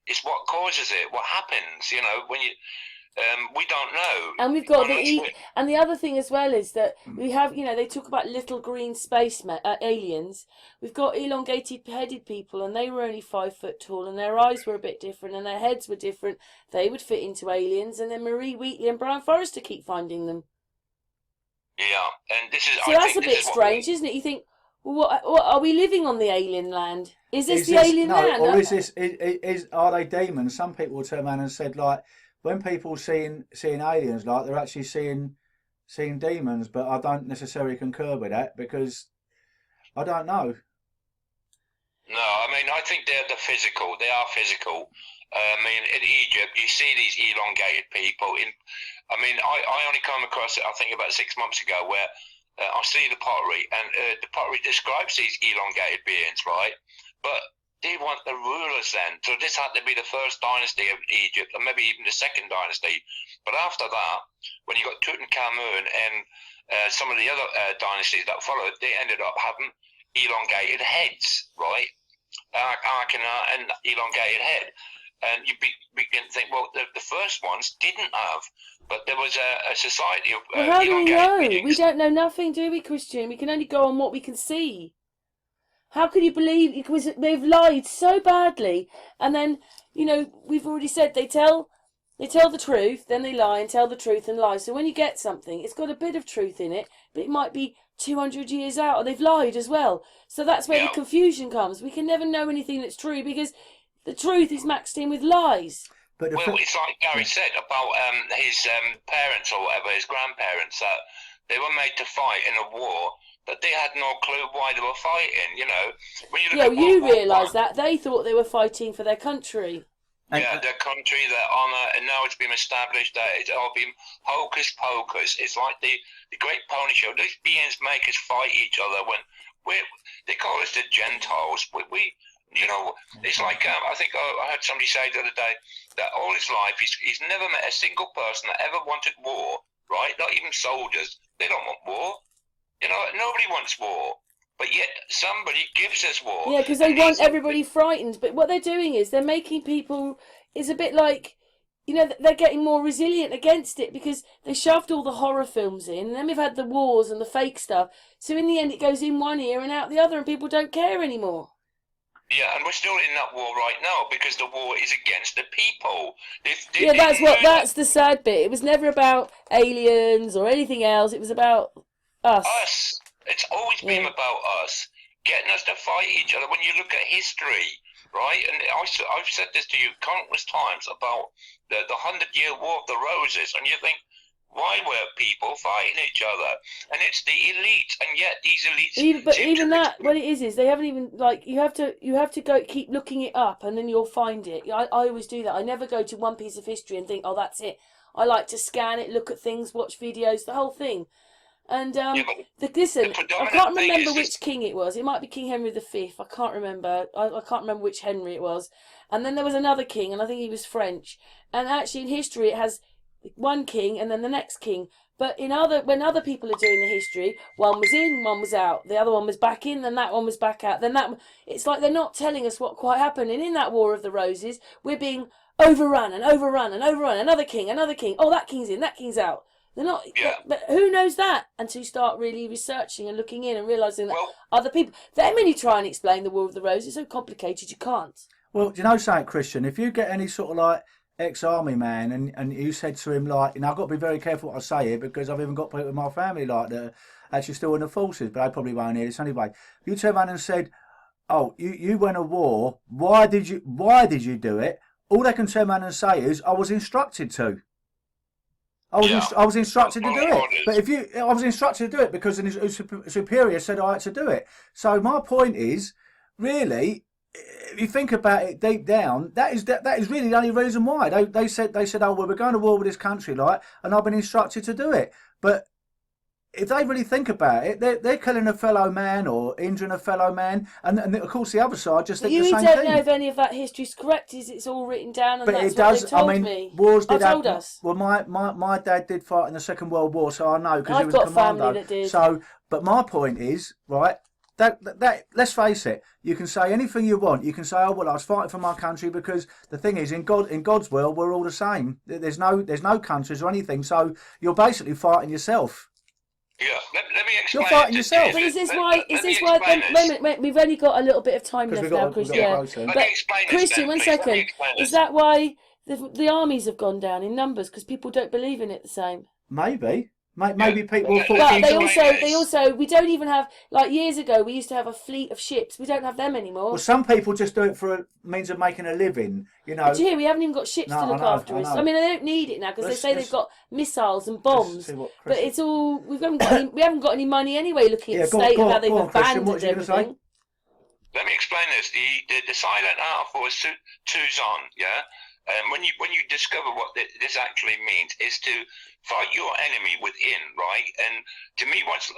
Speaker 3: It's what causes it, what happens, when you... We don't know.
Speaker 1: And we've got and the other thing as well is that we have, they talk about little green space aliens. We've got elongated-headed people, and they were only 5 foot tall, and their eyes were a bit different, and their heads were different. They would fit into aliens, and then Marie Wheatley and Brian Forrester keep finding them.
Speaker 3: Yeah, and this is.
Speaker 1: So that's a bit strange, isn't it? You think, well, what are we living on the alien land? Is this the alien land?
Speaker 2: Or are they demons? Some people will turn around and said, like, when people seeing aliens, like, they're actually seeing demons, but I don't necessarily concur with that because I don't know.
Speaker 3: No, I mean, I think they're physical. They are physical. I mean, in Egypt, you see these elongated people. I only come across it, I think, about 6 months ago, where I see the pottery, and the pottery describes these elongated beings, right? But they want the rulers then. So this had to be the first dynasty of Egypt, or maybe even the second dynasty. But after that, when you got Tutankhamun and some of the other dynasties that followed, they ended up having elongated heads, right? Akhenaten and elongated head. And you begin to think, well, the first ones didn't have, but there was a society of
Speaker 1: how do we know?
Speaker 3: beings.
Speaker 1: We don't know nothing, do we, Christian? We can only go on what we can see. How can you believe? Because they've lied so badly, and then we've already said they tell the truth, then they lie and tell the truth and lie. So when you get something, it's got a bit of truth in it, but it might be 200 years out, and they've lied as well. So that's where the confusion comes. We can never know anything that's true because the truth is maxed in with lies.
Speaker 3: But it's like Gary said about his parents or whatever, his grandparents, that they were made to fight in a war that they had no clue why they were fighting. When you look at
Speaker 1: you realise that they thought they were fighting for their country.
Speaker 3: Yeah, their country, their honour, and now it's been established that it's all been hocus pocus. It's like the Great Pony Show. These beings make us fight each other when they call us the Gentiles. It's like I think I heard somebody say the other day that all his life he's never met a single person that ever wanted war, right? Not even soldiers. They don't want war. Nobody wants war. But yet somebody gives us war.
Speaker 1: Yeah, because they want everybody frightened. But what they're doing is they're making people, is a bit like, they're getting more resilient against it because they shoved all the horror films in, and then we've had the wars and the fake stuff. So in the end it goes in one ear and out the other, and people don't care anymore.
Speaker 3: Yeah, and we're still in that war right now because the war is against the people.
Speaker 1: That's the sad bit. It was never about aliens or anything else. It was about us.
Speaker 3: Us. It's always been about us, getting us to fight each other. When you look at history, right, and I've said this to you countless times about the 100-year War of the Roses, and you think, why were people fighting each other? And it's the elite, and yet these elites.
Speaker 1: What it is they haven't even you have to go keep looking it up, and then you'll find it. I always do that. I never go to one piece of history and think, oh, that's it. I like to scan it, look at things, watch videos, the whole thing. And listen, I can't remember which king it was. It might be King Henry V. I can't remember. I can't remember which Henry it was. And then there was another king, and I think he was French. And actually, in history, it has one king and then the next king. But when other people are doing the history, one was in, one was out. The other one was back in, then that one was back out. It's like they're not telling us what quite happened. And in that War of the Roses, we're being overrun and overrun and overrun. Another king. Oh, that king's in, that king's out. They're not.
Speaker 3: Yeah.
Speaker 1: But who knows that until you start really researching and looking in and realising that other people. Then when you try and explain the War of the Roses, it's so complicated you can't.
Speaker 2: Well, do you know something, Christian? If you get any sort of ex-army man and you said to him I've got to be very careful what I say here because I've even got people in my family that are actually still in the forces, but they probably won't hear this anyway. You turn around and said, "Oh, you went to war. Why did you do it?" All they can turn around and say is, "I was instructed to." I was instructed to do it. But I was instructed to do it because a superior said I had to do it. So my point is, really, if you think about it deep down, that is really the only reason why they said, oh well, we're going to war with this country, and I've been instructed to do it. But if they really think about it, they're killing a fellow man or injuring a fellow man, and of course the other side just think the same thing.
Speaker 1: You don't know if any of that history's correct. It's all written down, and
Speaker 2: but
Speaker 1: that's
Speaker 2: it does.
Speaker 1: What they told
Speaker 2: I mean,
Speaker 1: me.
Speaker 2: wars did
Speaker 1: told us.
Speaker 2: Well, my dad did fight in the Second World War, so I know because he was a
Speaker 1: I've got
Speaker 2: commando.
Speaker 1: family that did.
Speaker 2: So, but my point is, right? let's face it, you can say anything you want. You can say, oh well, I was fighting for my country, because the thing is, in God's world, we're all the same. There's no countries or anything, so you're basically fighting yourself.
Speaker 3: Yeah, let me explain.
Speaker 2: You're fighting yourself.
Speaker 1: But is this why? Wait, we've only got a little bit of time left now, Chris. Yeah, but Christian, 1 second. Is that why the armies have gone down in numbers, because people don't believe in it the same?
Speaker 2: Maybe people thought.
Speaker 1: But they also, we don't even have, like years ago, we used to have a fleet of ships. We don't have them anymore.
Speaker 2: Well, some people just do it for a means of making a living, you know.
Speaker 1: But you hear, we haven't even got ships to look after us. I mean, they don't need it now, because they say they've got missiles and bombs. But it's all, we haven't got any money anyway, looking at the state of how they've abandoned everything.
Speaker 3: Let me explain this. The silent R for Tuzon, yeah? When you discover what this actually means, is to fight your enemy within, right? And to me, what's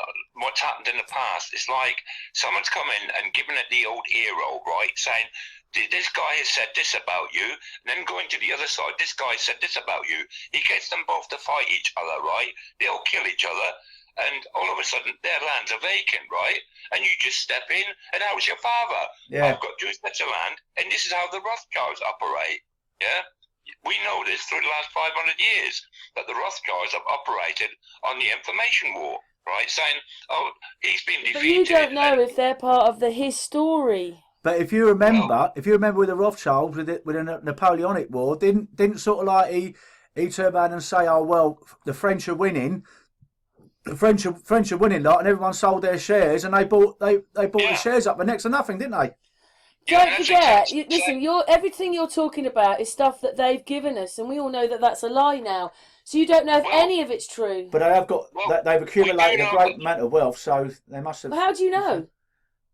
Speaker 3: happened in the past, it's like someone's come in and given it the old hero, right? Saying, this guy has said this about you, and then going to the other side, this guy said this about you. He gets them both to fight each other, right? They'll kill each other, and all of a sudden their lands are vacant, right? And you just step in, and how's your father? Yeah. I've got 2 sets of land, and this is how the Rothschilds operate. Yeah, we know this through the last 500 years, that the Rothschilds have operated on the information war, right? Saying, oh, he's been defeated.
Speaker 1: But you don't know if they're part of the history.
Speaker 2: But if you remember, with the Rothschilds, with the Napoleonic War, didn't sort of like he turn around and say, oh well, the French are winning. The French are winning, lot, and everyone sold their shares, and they bought the shares up for next to nothing, didn't they?
Speaker 1: Don't forget, listen, everything you're talking about is stuff that they've given us, and we all know that that's a lie now. So you don't know if any of it's true.
Speaker 2: But they've accumulated a great amount of wealth, so they must have.
Speaker 1: Well, how do you know?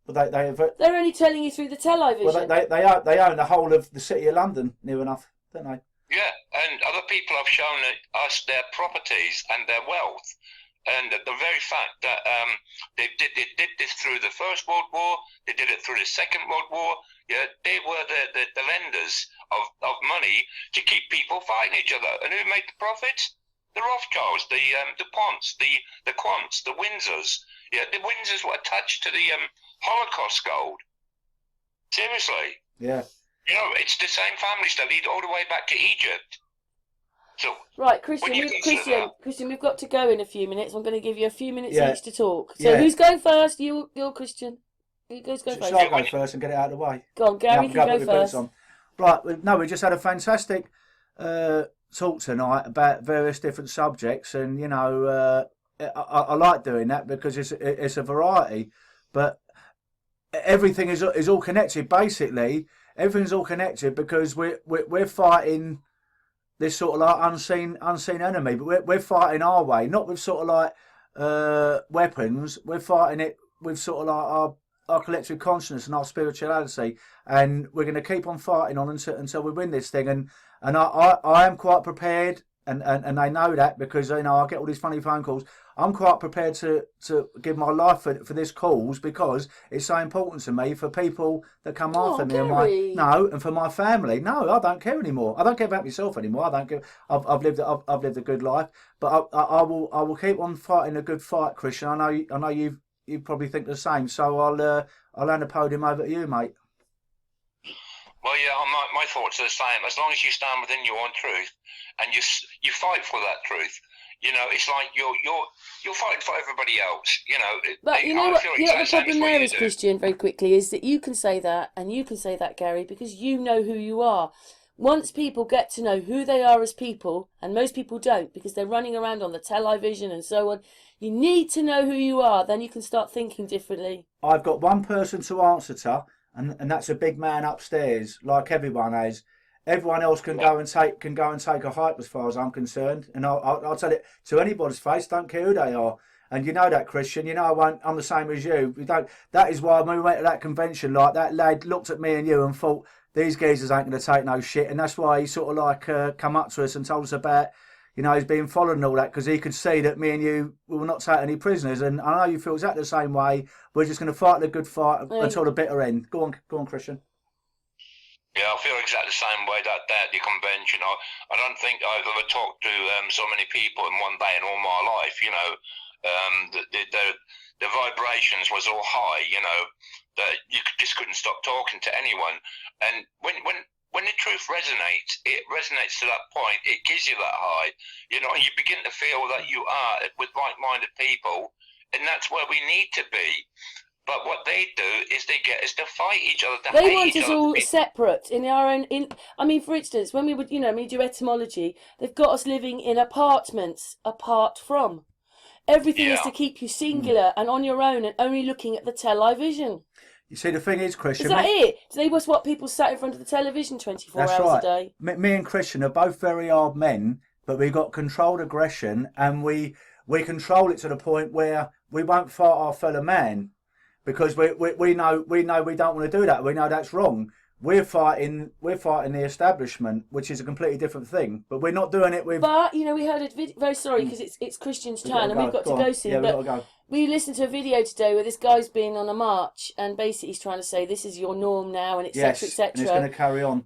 Speaker 2: Well,
Speaker 1: they're only telling you through the television.
Speaker 2: Well, they own the whole of the city of London, near enough, don't they?
Speaker 3: Yeah, and other people have shown us their properties and their wealth. And the very fact that they did this through the First World War, they did it through the Second World War. Yeah, they were the lenders of money to keep people fighting each other. And who made the profits? The Rothschilds, the DuPonts, the Quants, the Windsors. Yeah, the Windsors were attached to the Holocaust gold. Seriously.
Speaker 2: Yeah.
Speaker 3: You know, it's the same families that lead all the way back to Egypt. So,
Speaker 1: right, Christian, we've got to go in a few minutes. I'm going to give you a few minutes each to talk. So who's going first? You're Christian. Who goes first?
Speaker 2: Shall I go first and get it out of the way?
Speaker 1: Go on, Gary can go first.
Speaker 2: Right, no, we just had a fantastic talk tonight about various different subjects, and you know, I like doing that because it's a variety, but everything is all connected. Basically, everything's all connected because we're fighting this sort of like unseen enemy, but we're fighting our way, not with sort of like weapons. We're fighting it with sort of like our collective consciousness and our spirituality, and we're going to keep on fighting on until we win this thing. And I am quite prepared, and they know that because you know I get all these funny phone calls. I'm quite prepared to give my life for this cause because it's so important to me, for people that come after me and for my family. No, I don't care anymore. I don't care about myself anymore. I don't care. I've lived a good life, but I will keep on fighting a good fight, Christian. I know you probably think the same. So I'll hand the podium over to you, mate.
Speaker 3: Well, yeah, my thoughts are the same. As long as you stand within your own truth and you fight for that truth. You know, it's like you're fighting for everybody else. You know,
Speaker 1: but you know what the problem there is, Christian, very quickly, is that you can say that and you can say that, Gary, because you know who you are. Once people get to know who they are as people, and most people don't because they're running around on the television and so on, you need to know who you are. Then you can start thinking differently.
Speaker 2: I've got one person to answer to, and that's a big man upstairs, like everyone has. Everyone else can go and take a hike, as far as I'm concerned, and I'll tell it to anybody's face. Don't care who they are, and you know that, Christian. You know I'm the same as you. We don't. That is why when we went to that convention, like that lad looked at me and you and thought these geezers ain't going to take no shit, and that's why he sort of like come up to us and told us about, you know, he's being followed and all that because he could see that me and you will not take any prisoners, and I know you feel exactly the same way. We're just going to fight the good fight until the bitter end. Go on, Christian.
Speaker 3: Yeah, I feel exactly the same way that the convention. I don't think I've ever talked to so many people in one day in all my life. You know, the vibrations was all high, you know, that you just couldn't stop talking to anyone. And when the truth resonates, it resonates to that point. It gives you that high, you know, and you begin to feel that you are with like-minded people, and that's where we need to be. But what they do is they get us to fight each other.
Speaker 1: They want us all separate in our own. I mean, for instance, when we would, you know, when we do etymology, they've got us living in apartments apart from. Everything is to keep you singular and on your own and only looking at the television.
Speaker 2: You see, the thing is, Christian...
Speaker 1: Is that it? Do they was what people sat in front of the television 24 hours a day?
Speaker 2: Me and Christian are both very hard men, but we've got controlled aggression, and we control it to the point where we won't fight our fellow man, because we know we don't want to do that. We know that's wrong. We're fighting the establishment, which is a completely different thing. But we're not doing it with...
Speaker 1: But, you know, we heard a video... Very sorry, because it's Christian's turn, and we've got to go soon.
Speaker 2: Yeah, we've got to go.
Speaker 1: We listened to a video today where this guy's been on a march, and basically he's trying to say this is your norm now, and etc. etc.
Speaker 2: And it's going to carry on.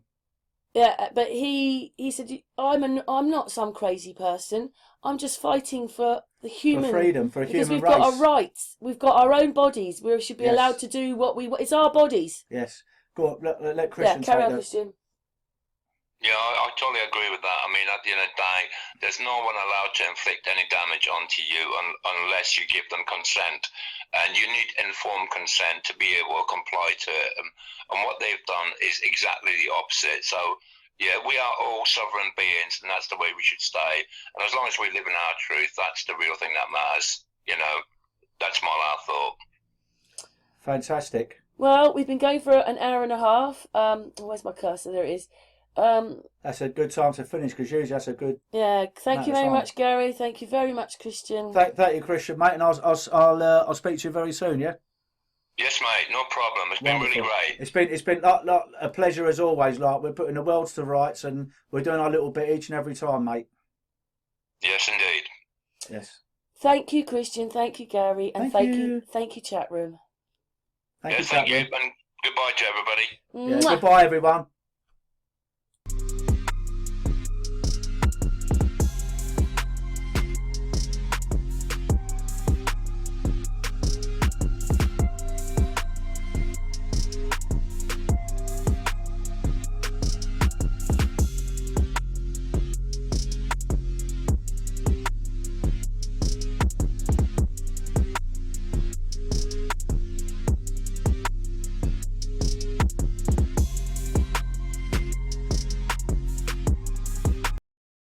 Speaker 1: Yeah, but he said, I'm not some crazy person. I'm just fighting for the human...
Speaker 2: For freedom, for a human race.
Speaker 1: Because we've got our rights. We've got our own bodies. We should be allowed to do what we... It's our bodies.
Speaker 2: Yes. Go on, let Christian
Speaker 1: carry on, Christian.
Speaker 3: Yeah, I totally agree with that. I mean, at the end of the day, there's no one allowed to inflict any damage onto you unless you give them consent. And you need informed consent to be able to comply to it. And what they've done is exactly the opposite. So, yeah, we are all sovereign beings, and that's the way we should stay. And as long as we live in our truth, that's the real thing that matters. You know, that's my last thought.
Speaker 2: Fantastic.
Speaker 1: Well, we've been going for an hour and a half. Where's my cursor? There it is.
Speaker 2: That's a good time to finish, because usually that's a good...
Speaker 1: Yeah, thank you very much, Gary. Thank you very much, Christian.
Speaker 2: Thank you, Christian, mate, and I'll speak to you very soon, yeah?
Speaker 3: Yes, mate, no problem. It's been really great.
Speaker 2: It's been a pleasure as always. Like, we're putting the world to rights, and we're doing our little bit each and every time, mate.
Speaker 3: Yes, indeed.
Speaker 2: Yes.
Speaker 1: Thank you, Christian. Thank you, Gary, and thank you, chat room.
Speaker 3: Thank you, and goodbye to everybody.
Speaker 2: Yeah, goodbye, everyone.